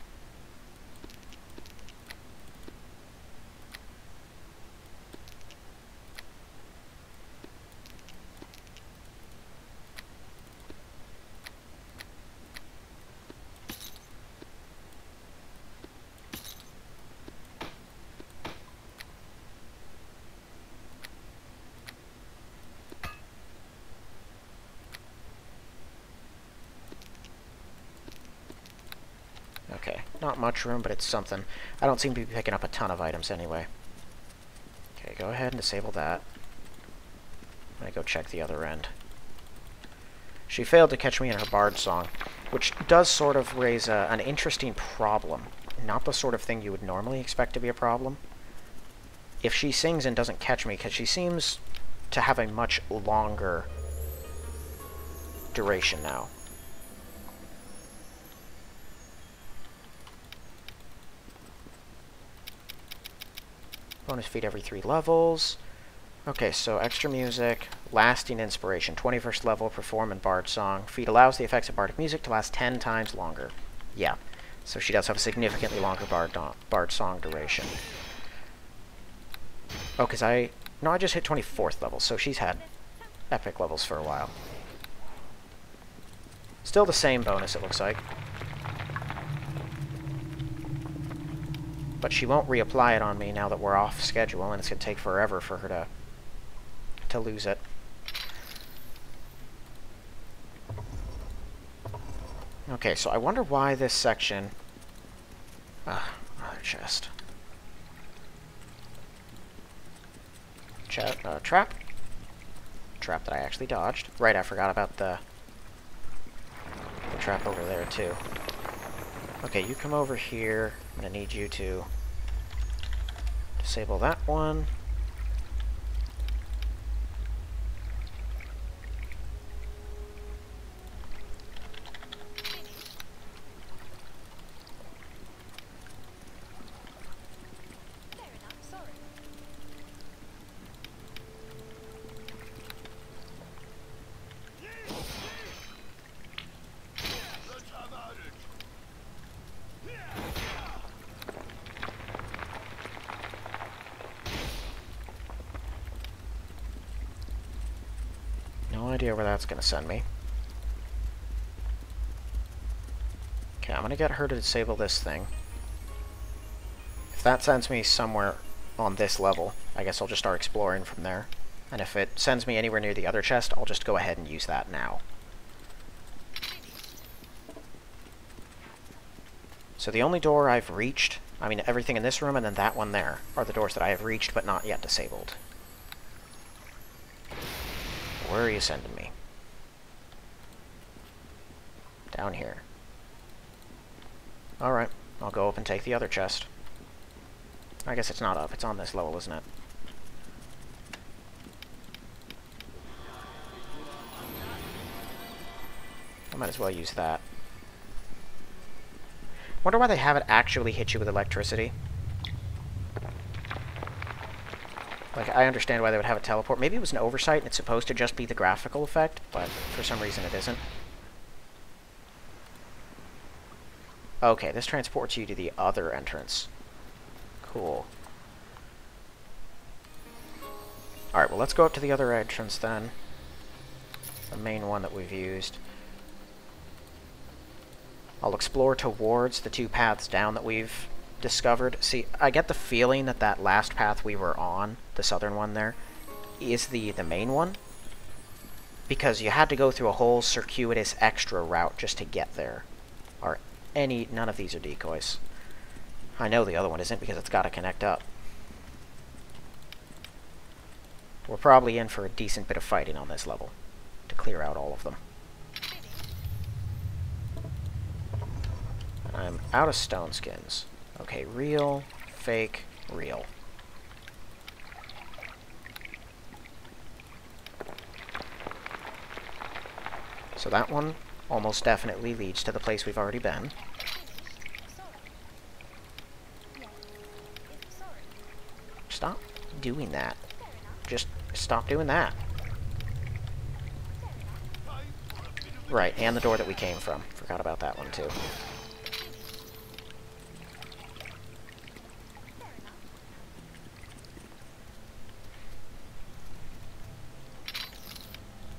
Okay, not much room, but it's something. I don't seem to be picking up a ton of items anyway. Okay, go ahead and disable that. I'm gonna go check the other end. She failed to catch me in her bard song, which does sort of raise an interesting problem. Not the sort of thing you would normally expect to be a problem. If she sings and doesn't catch me, because she seems to have a much longer duration now. Bonus feat every 3 levels. Okay, so extra music, lasting inspiration, 21st level, perform in bard song. Feat allows the effects of bardic music to last 10 times longer. Yeah, so she does have a significantly longer bard song duration. Oh, because I just hit 24th level, so she's had epic levels for a while. Still the same bonus, it looks like. But she won't reapply it on me now that we're off schedule, and it's going to take forever for her to lose it. Okay, so I wonder why this section... another chest. Trap. Trap that I actually dodged. Right, I forgot about the trap over there, too. Okay, you come over here. I'm going to need you to disable that one. idea where that's going to send me. Okay, I'm going to get her to disable this thing. If that sends me somewhere on this level, I guess I'll just start exploring from there. And if it sends me anywhere near the other chest, I'll just go ahead and use that now. So the only door I've reached, I mean everything in this room and then that one there, are the doors that I have reached but not yet disabled. Where are you sending me? Down here. Alright, I'll go up and take the other chest. I guess it's not up, it's on this level, isn't it? I might as well use that. Wonder why they haven't actually hit you with electricity. Like, I understand why they would have a teleport. Maybe it was an oversight and it's supposed to just be the graphical effect, but for some reason it isn't. Okay, this transports you to the other entrance. Cool. Alright, well let's go up to the other entrance then. The main one that we've used. I'll explore towards the two paths down that we've discovered. See, I get the feeling that that last path we were on, the southern one there, is the main one. Because you had to go through a whole circuitous extra route just to get there. Or none of these are decoys. I know the other one isn't because it's got to connect up. We're probably in for a decent bit of fighting on this level to clear out all of them. I'm out of stone skins. Okay, real, fake, real. So that one almost definitely leads to the place we've already been. Stop doing that. Just stop doing that. Right, and the door that we came from. Forgot about that one, too.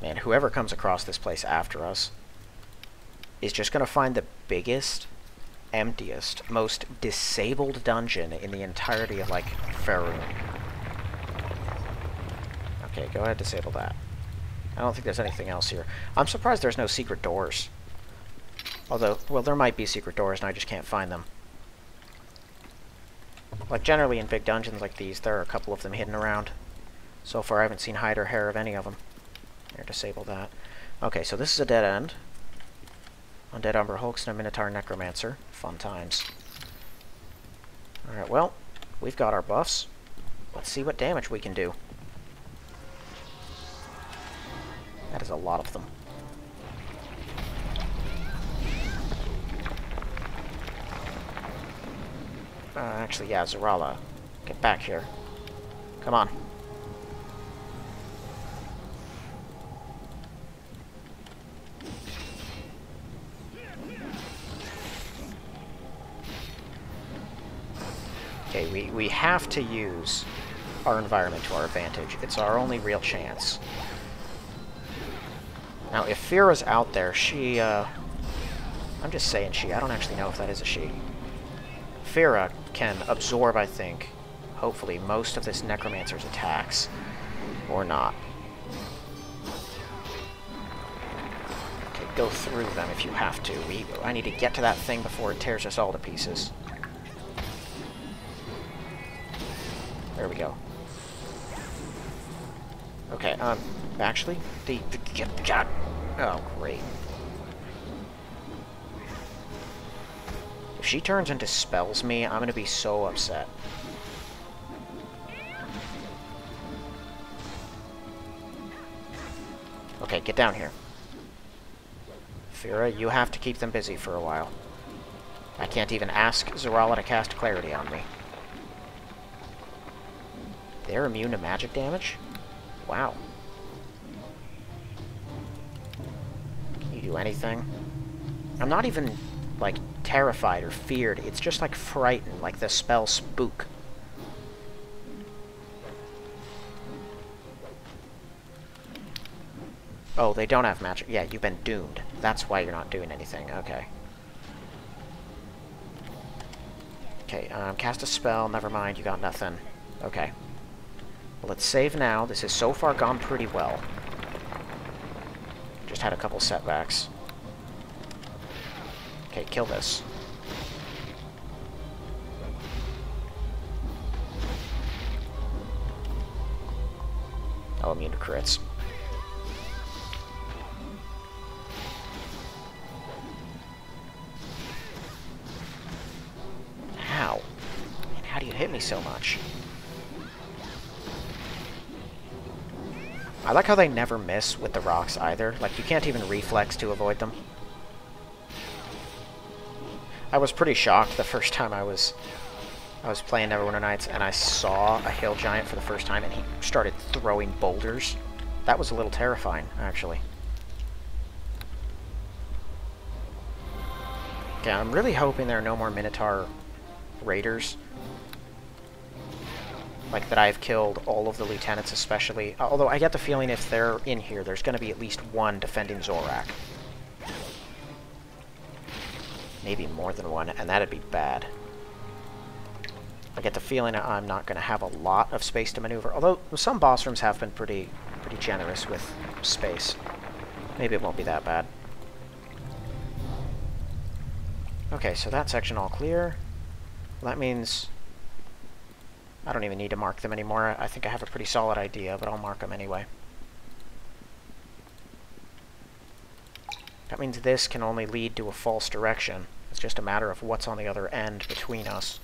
Man, whoever comes across this place after us is just going to find the biggest, emptiest, most disabled dungeon in the entirety of, like, Faerun. Okay, go ahead, disable that. I don't think there's anything else here. I'm surprised there's no secret doors. Although, well, there might be secret doors and I just can't find them. Like, generally in big dungeons like these, there are a couple of them hidden around. So far, I haven't seen hide or hair of any of them. Here, disable that. Okay, so this is a dead end. Undead Umber Hulks and a Minotaur Necromancer. Fun times. Alright, well, we've got our buffs. Let's see what damage we can do. That is a lot of them. Actually, yeah, Zarala. Get back here. Come on. Okay, we have to use our environment to our advantage. It's our only real chance. Now, if Fira's out there, she, I'm just saying she. I don't actually know if that is a she. Fira can absorb, I think, hopefully, most of this Necromancer's attacks. Or not. Okay, go through them if you have to. I need to get to that thing before it tears us all to pieces. There we go. Okay, actually, oh, great. If she turns and dispels me, I'm gonna be so upset. Okay, get down here. Fira, you have to keep them busy for a while. I can't even ask Zarala to cast Clarity on me. They're immune to magic damage? Wow. Can you do anything? I'm not even, like, terrified or feared. It's just, like, frightened, like the spell Spook. Oh, they don't have magic. Yeah, you've been doomed. That's why you're not doing anything. Okay. Okay, cast a spell. Never mind, you got nothing. Okay. Well, let's save now. This has so far gone pretty well. Just had a couple setbacks. Okay, kill this. Oh, immune to crits. How? And how do you hit me so much? I like how they never miss with the rocks either. Like, you can't even reflex to avoid them. I was pretty shocked the first time I was playing Neverwinter Nights, and I saw a hill giant for the first time, and he started throwing boulders. That was a little terrifying, actually. Okay, I'm really hoping there are no more Minotaur raiders. Like, that I've killed all of the lieutenants especially. Although, I get the feeling if they're in here, there's going to be at least one defending Zorak. Maybe more than one, and that'd be bad. I get the feeling I'm not going to have a lot of space to maneuver. Although, some boss rooms have been pretty generous with space. Maybe it won't be that bad. Okay, so that section all clear. That means I don't even need to mark them anymore. I think I have a pretty solid idea, but I'll mark them anyway. That means this can only lead to a false direction. It's just a matter of what's on the other end between us.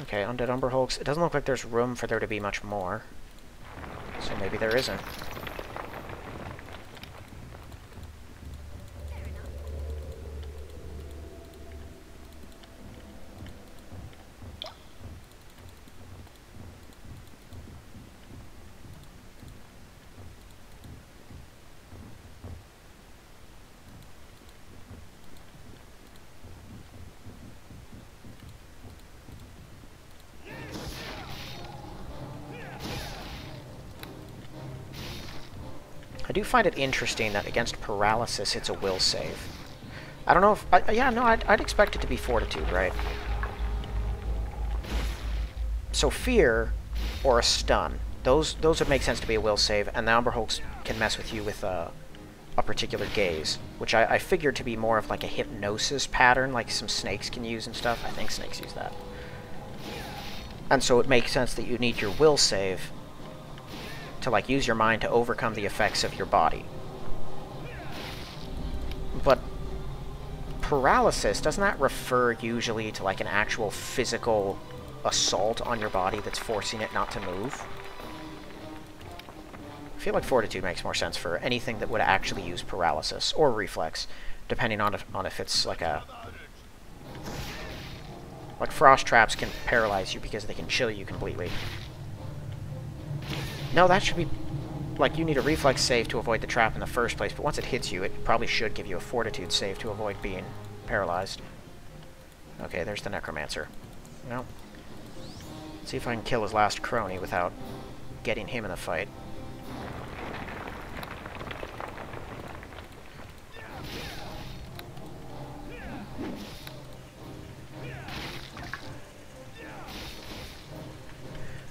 Okay, Undead Umberhulks. It doesn't look like there's room for there to be much more. So maybe there isn't. I do find it interesting that against paralysis it's a will save. I don't know if... yeah, no, I'd expect it to be fortitude, right? So fear or a stun, those would make sense to be a will save, and the Umberhulks can mess with you with a particular gaze, which I figured to be more of like a hypnosis pattern, like some snakes can use and stuff. I think snakes use that. And so it makes sense that you need your will save to, like, use your mind to overcome the effects of your body. But paralysis, doesn't that refer usually to, like, an actual physical assault on your body that's forcing it not to move? I feel like fortitude makes more sense for anything that would actually use paralysis, or reflex, depending on if it's, like, a... Like, frost traps can paralyze you because they can chill you completely. No, that should be... Like, you need a reflex save to avoid the trap in the first place, but once it hits you, it probably should give you a fortitude save to avoid being paralyzed. Okay, there's the Necromancer. Well, let's see if I can kill his last crony without getting him in the fight.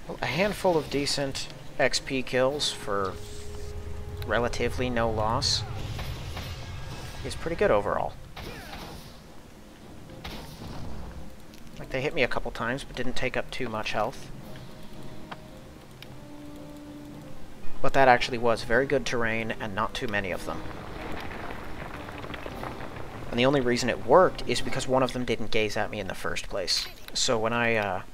Well, a handful of decent XP kills for relatively no loss is pretty good overall. Like, they hit me a couple times, but didn't take up too much health. But that actually was very good terrain, and not too many of them. And the only reason it worked is because one of them didn't gaze at me in the first place. So when I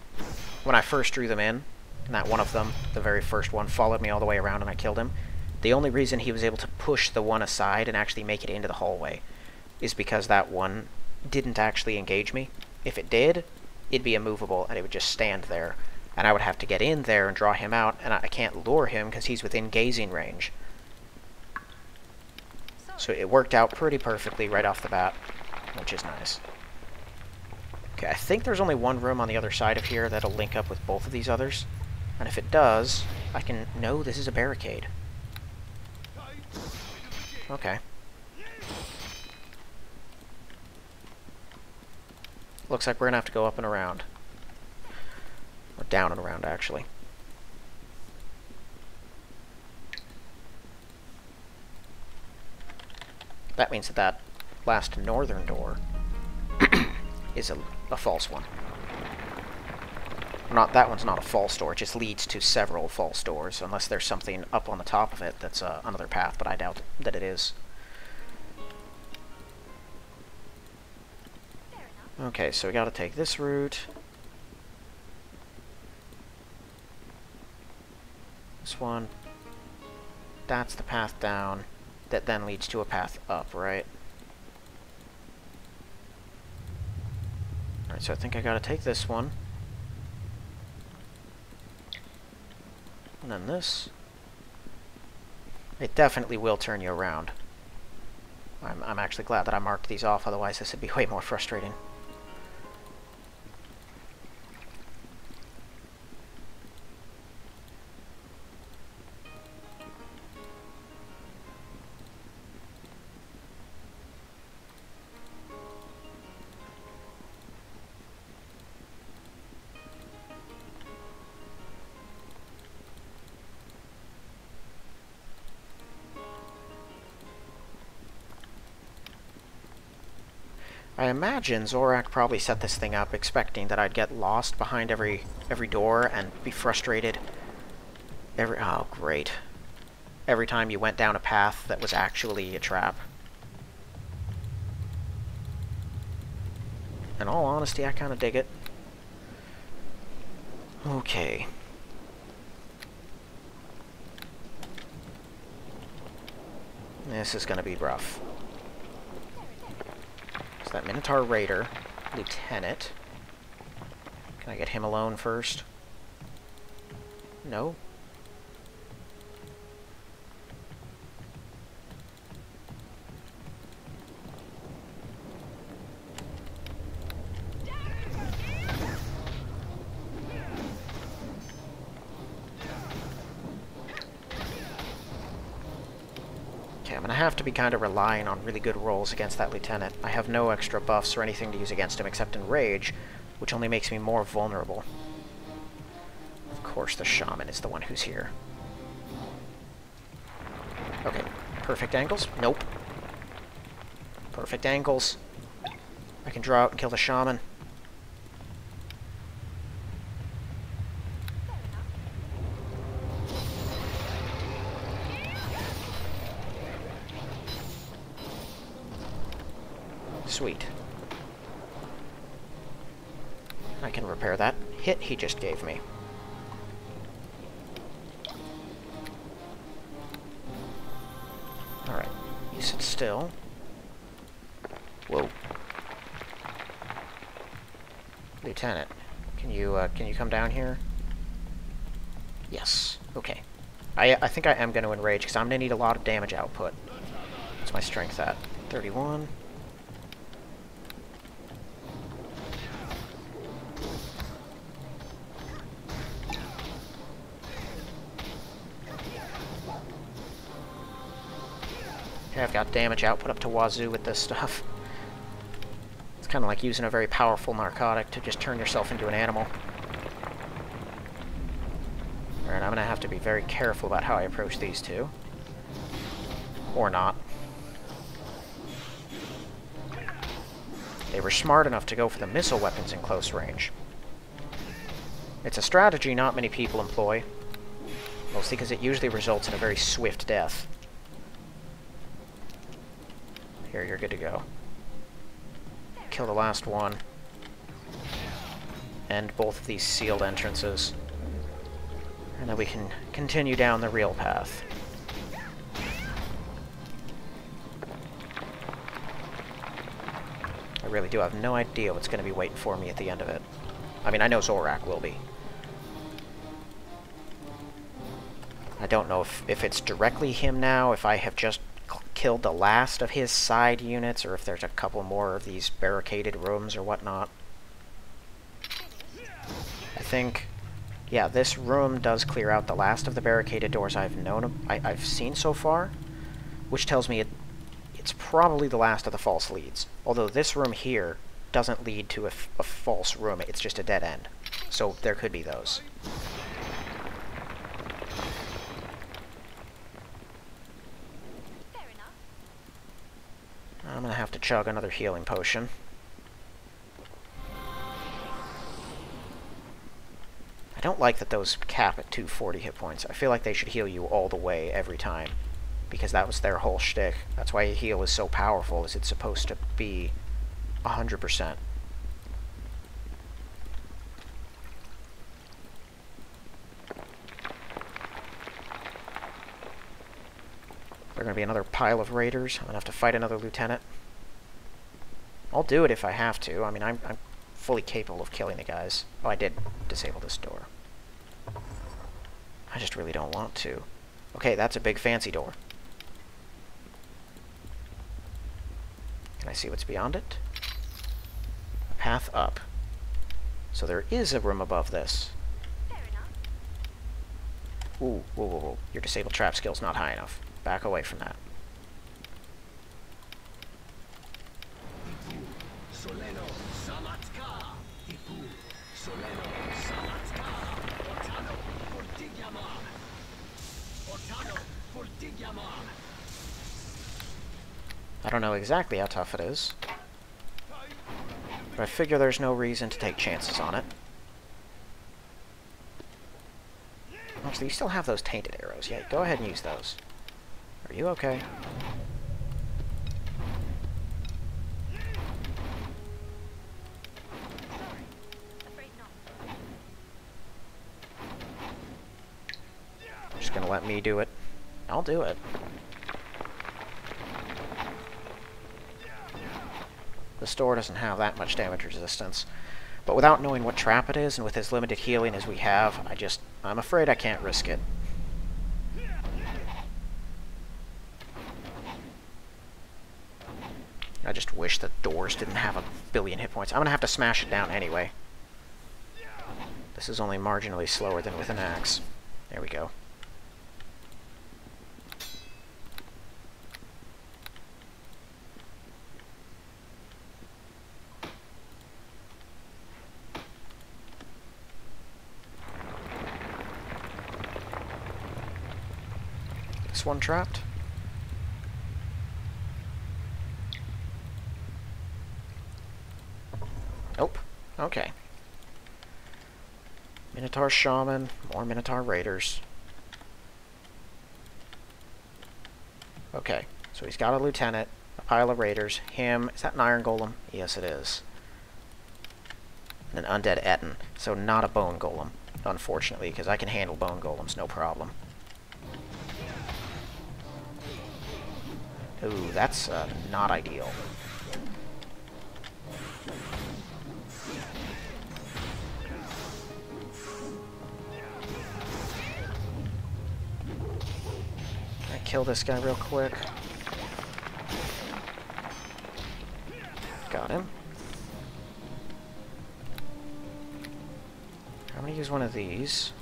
first drew them in, and that one of them, the very first one, followed me all the way around and I killed him, the only reason he was able to push the one aside and actually make it into the hallway is because that one didn't actually engage me. If it did, it'd be immovable and it would just stand there. And I would have to get in there and draw him out, and I can't lure him because he's within gazing range. So it worked out pretty perfectly right off the bat, which is nice. Okay, I think there's only one room on the other side of here that'll link up with both of these others. And if it does, I can... No, this is a barricade. Okay. Looks like we're gonna have to go up and around. Or down and around, actually. That means that that last northern door is a false one. Not that one's not a false door, it just leads to several false doors, unless there's something up on the top of it that's another path, but I doubt that it is. Okay, so we gotta take this route. This one. That's the path down. That then leads to a path up, right? Alright, so I think I gotta take this one. And then this. It definitely will turn you around. I'm actually glad that I marked these off, otherwise this would be way more frustrating. I imagine Zorak probably set this thing up expecting that I'd get lost behind every door and be frustrated oh, great. Every time you went down a path that was actually a trap. In all honesty, I kind of dig it. Okay. This is going to be rough. So that Minotaur Raider, Lieutenant. Can I get him alone first? No? I'm gonna have to be kind of relying on really good rolls against that Lieutenant. I have no extra buffs or anything to use against him except Enrage, which only makes me more vulnerable. Of course the Shaman is the one who's here. Okay, perfect angles? Nope. Perfect angles. I can draw out and kill the Shaman. Sweet. I can repair that hit he just gave me. Alright, you sit still. Whoa. Lieutenant, can you come down here? Yes. Okay. I think I am going to enrage, because I'm going to need a lot of damage output. What's my strength at? 31. Okay, I've got damage output up to wazoo with this stuff. It's kind of like using a very powerful narcotic to just turn yourself into an animal. Alright, I'm going to have to be very careful about how I approach these two. Or not. They were smart enough to go for the missile weapons in close range. It's a strategy not many people employ. Mostly because it usually results in a very swift death. Here, you're good to go. Kill the last one. End both of these sealed entrances. And then we can continue down the real path. I really do have no idea what's going to be waiting for me at the end of it. I mean, I know Zorak will be. I don't know if it's directly him now, if I have just killed the last of his side units, or if there's a couple more of these barricaded rooms or whatnot. I think Yeah, this room does clear out the last of the barricaded doors I've seen so far, which tells me it's probably the last of the false leads. Although this room here doesn't lead to a false room, it's just a dead end. So there could be those. Fair enough. I'm gonna have to chug another healing potion. I don't like that those cap at 240 hit points. I feel like they should heal you all the way every time, because that was their whole shtick. That's why a heal is so powerful, is it's supposed to be 100%. There's gonna be another pile of raiders. I'm gonna have to fight another lieutenant. I'll do it if I have to. I mean, I'm fully capable of killing the guys. Oh, I did disable this door. I just really don't want to. Okay, that's a big fancy door. Can I see what's beyond it? A path up. So there is a room above this. Fair enough. Ooh, whoa, whoa, whoa. Your disabled trap skill's not high enough. Back away from that. I don't know exactly how tough it is, but I figure there's no reason to take chances on it. Actually, you still have those tainted arrows. Yeah, go ahead and use those. Are you okay? Afraid not. Just gonna let me do it. I'll do it. The store doesn't have that much damage resistance. But without knowing what trap it is, and with as limited healing as we have, I'm afraid I can't risk it. I just wish that doors didn't have a billion hit points. I'm gonna have to smash it down anyway. This is only marginally slower than with an axe. There we go. This one trapped? Nope. Okay. Minotaur Shaman, more Minotaur Raiders. Okay, so he's got a lieutenant, a pile of raiders, him. Is that an iron golem? Yes, it is. And an undead Etten, so not a bone golem, unfortunately, because I can handle bone golems, no problem. Ooh, that's not ideal. Can I kill this guy real quick? Got him. I'm gonna use one of these.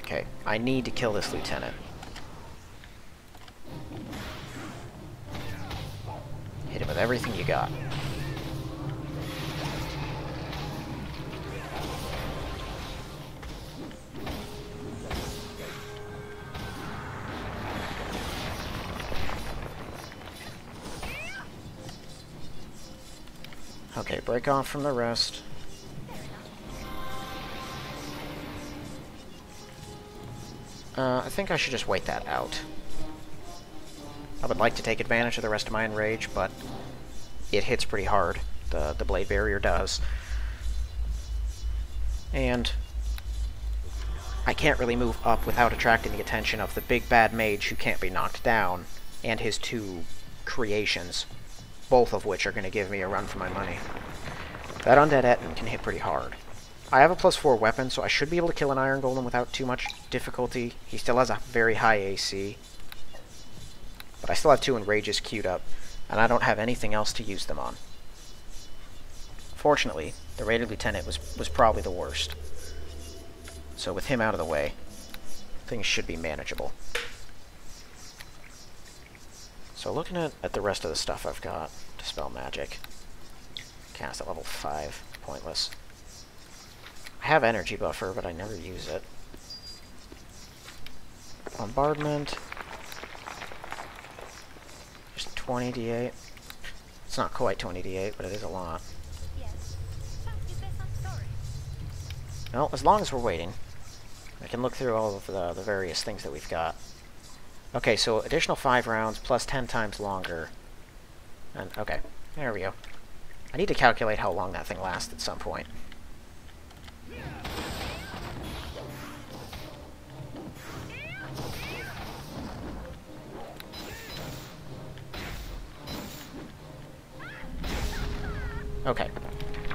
Okay, I need to kill this lieutenant. Hit him with everything you got. Okay, break off from the rest. I think I should just wait that out. I would like to take advantage of the rest of my enrage, but it hits pretty hard. The blade barrier does. And I can't really move up without attracting the attention of the big bad mage who can't be knocked down, and his two creations, both of which are going to give me a run for my money. That undead Etten can hit pretty hard. I have a +4 weapon, so I should be able to kill an iron golem without too much difficulty. He still has a very high AC. But I still have 2 Enrages queued up, and I don't have anything else to use them on. Fortunately, the Rated Lieutenant was probably the worst. So with him out of the way, things should be manageable. So looking at the rest of the stuff I've got, Dispel Magic, cast at level 5, pointless. I have Energy Buffer, but I never use it. Bombardment, just 20 d8. It's not quite 20 d8, but it is a lot. Yes. Is there some story? Well, as long as we're waiting, I can look through all of the various things that we've got. Okay, so additional 5 rounds, plus 10 times longer. And, okay, there we go. I need to calculate how long that thing lasts at some point. Okay,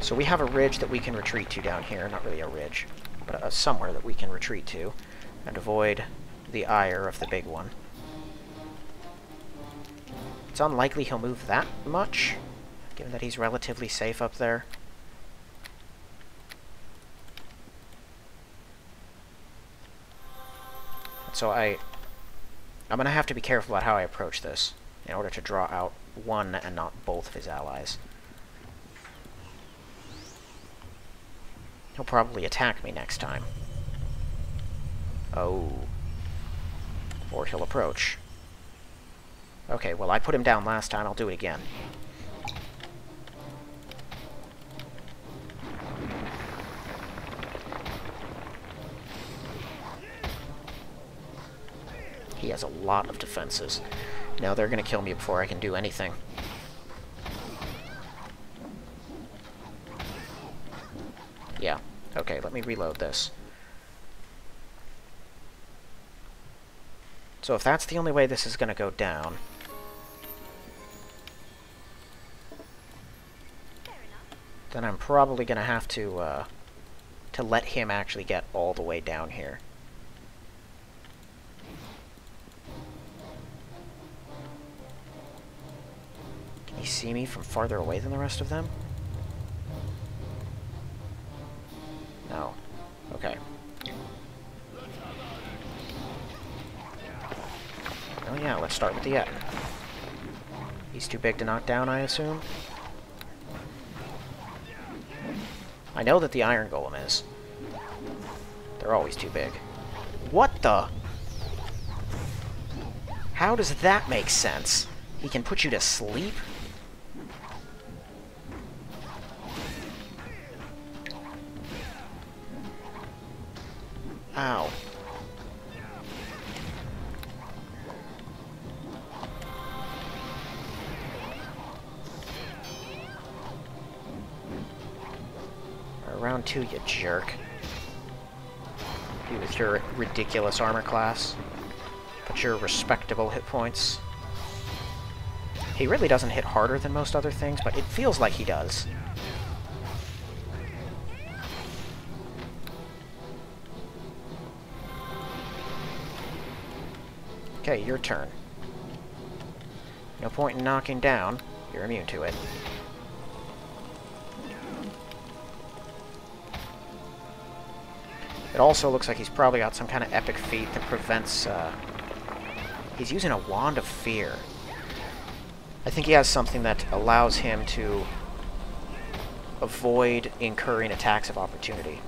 so we have a ridge that we can retreat to down here. Not really a ridge, but somewhere that we can retreat to and avoid the ire of the big one. It's unlikely he'll move that much, given that he's relatively safe up there. So I'm going to have to be careful about how I approach this in order to draw out one and not both of his allies. He'll probably attack me next time. Oh. Or he'll approach. Okay, well, I put him down last time. I'll do it again. He has a lot of defenses. Now they're going to kill me before I can do anything. Yeah. Okay, let me reload this. So if that's the only way this is going to go down... then I'm probably going to have to let him actually get all the way down here. Can he see me from farther away than the rest of them? No. Okay. Oh yeah, let's start with the Ettin. He's too big to knock down, I assume? I know that the Iron Golem is. They're always too big. What the? How does that make sense? He can put you to sleep? Ow. Round 2, you jerk. You with your ridiculous armor class. But your respectable hit points. He really doesn't hit harder than most other things, but it feels like he does. Okay, your turn. No point in knocking down. You're immune to it. It also looks like he's probably got some kind of epic feat that prevents, he's using a Wand of Fear. I think he has something that allows him to avoid incurring attacks of opportunity.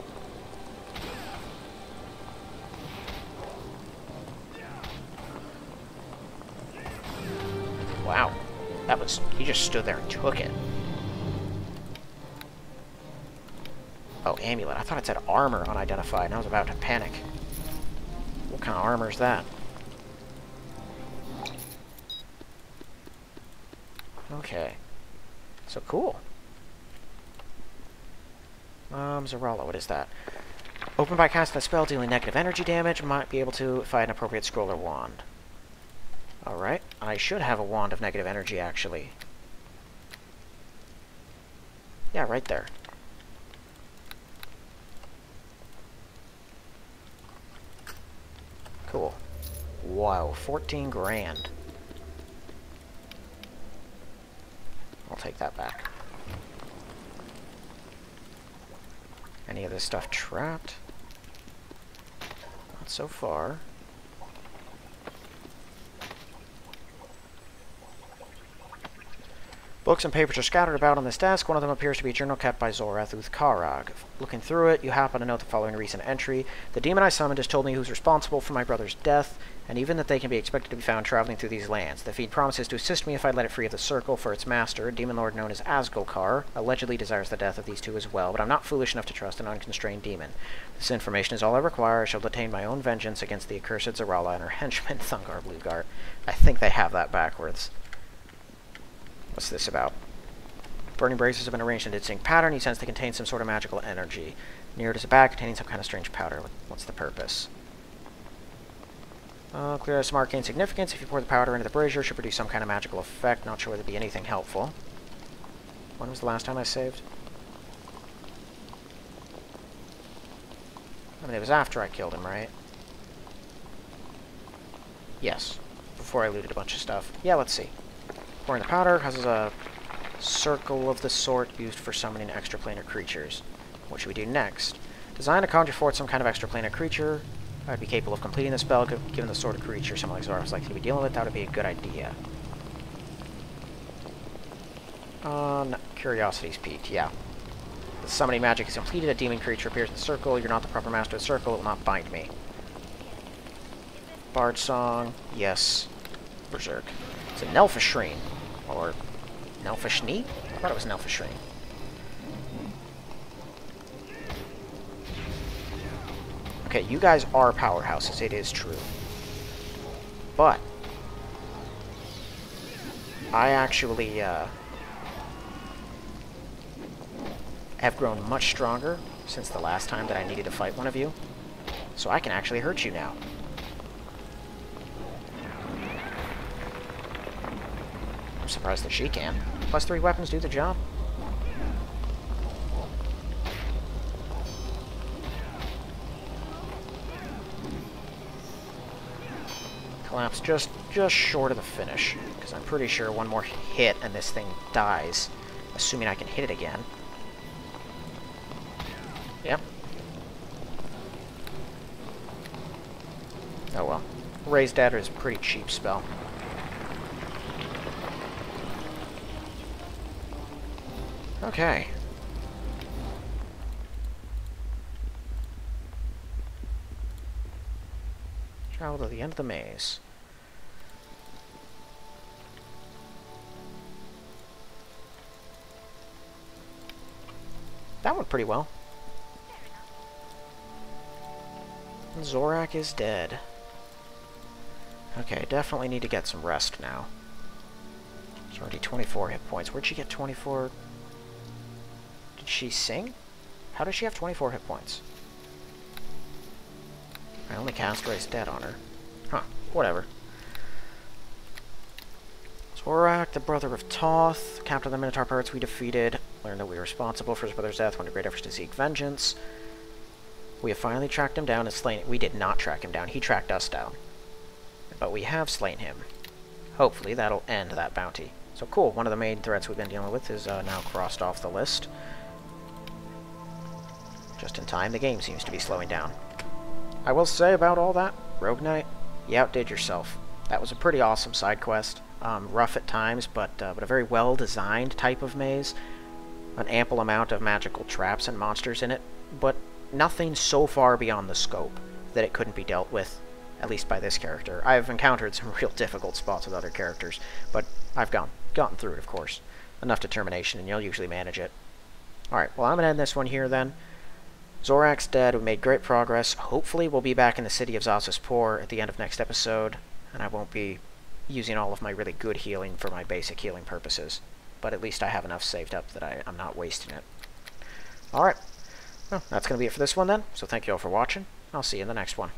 Wow. That was... he just stood there and took it. Oh, amulet. I thought it said armor unidentified, and I was about to panic. What kind of armor is that? Okay. So cool. Zarala, what is that? Open by casting a spell dealing negative energy damage. Might be able to if I had an appropriate scroll or wand. Alright. I should have a wand of negative energy, actually. Yeah, right there. Cool. Wow, 14 grand. I'll take that back. Any of this stuff trapped? Not so far. Books and papers are scattered about on this desk. One of them appears to be a journal kept by Zorak Uth-Karag. Looking through it, you happen to note the following recent entry. The demon I summoned has told me who's responsible for my brother's death, and even that they can be expected to be found traveling through these lands. The fiend promises to assist me if I let it free of the circle, for its master, a demon lord known as Azgulkar, allegedly desires the death of these two as well, but I'm not foolish enough to trust an unconstrained demon. This information is all I require. I shall obtain my own vengeance against the accursed Zarala and her henchman, Thungar Bluegart. I think they have that backwards. What's this about? Burning braziers have been arranged in a distinct pattern. He sends to contain some sort of magical energy. Near it is a bag containing some kind of strange powder. What's the purpose? Clear some arcane significance. If you pour the powder into the brazier, it should produce some kind of magical effect. Not sure whether it'd be anything helpful. When was the last time I saved? I mean, it was after I killed him, right? Yes. Before I looted a bunch of stuff. Yeah, let's see. Pouring the powder causes a circle of the sort used for summoning extraplanar creatures. What should we do next? Design to conjure forth some kind of extraplanar creature. I'd be capable of completing the spell, given the sort of creature someone like Zorak is likely to be dealing with. That would be a good idea. Curiosity's piqued, yeah. The summoning magic is completed. A demon creature appears in the circle. You're not the proper master of the circle. It will not bind me. Bard song, yes. Berserk. It's a Nelfishreen. Or Nelfishnee? I thought it was Nelfishreen. Okay, you guys are powerhouses, it is true. But I actually have grown much stronger since the last time that I needed to fight one of you. So I can actually hurt you now. I'm surprised that she can. +3 weapons do the job. Collapse just short of the finish, because I'm pretty sure one more hit and this thing dies, assuming I can hit it again. Yep. Oh well. Raised Adder is a pretty cheap spell. Okay. Travel to the end of the maze. That went pretty well. Zorak is dead. Okay, definitely need to get some rest now. She's already 24 hit points. Where'd she get 24? Did she sing? How does she have 24 hit points? I only cast Raised Dead on her. Huh, whatever. Zorak, the brother of Toth, captain of the Minotaur pirates we defeated. Learned that we were responsible for his brother's death, went to great efforts to seek vengeance. We have finally tracked him down and slain... We did not track him down, he tracked us down. But we have slain him. Hopefully that'll end that bounty. So cool, one of the main threats we've been dealing with is now crossed off the list. Just in time, the game seems to be slowing down. I will say about all that, Rogue Knight, you outdid yourself. That was a pretty awesome side quest. Rough at times, but a very well-designed type of maze. An ample amount of magical traps and monsters in it, but nothing so far beyond the scope that it couldn't be dealt with, at least by this character. I've encountered some real difficult spots with other characters, but I've gotten through it, of course. Enough determination, and you'll usually manage it. Alright, well, I'm going to end this one here, then. Zorak's dead. We made great progress. Hopefully we'll be back in the city of Zazesspur at the end of next episode, and I won't be using all of my really good healing for my basic healing purposes. But at least I have enough saved up that I'm not wasting it. Alright. Well, that's going to be it for this one then, so thank you all for watching. I'll see you in the next one.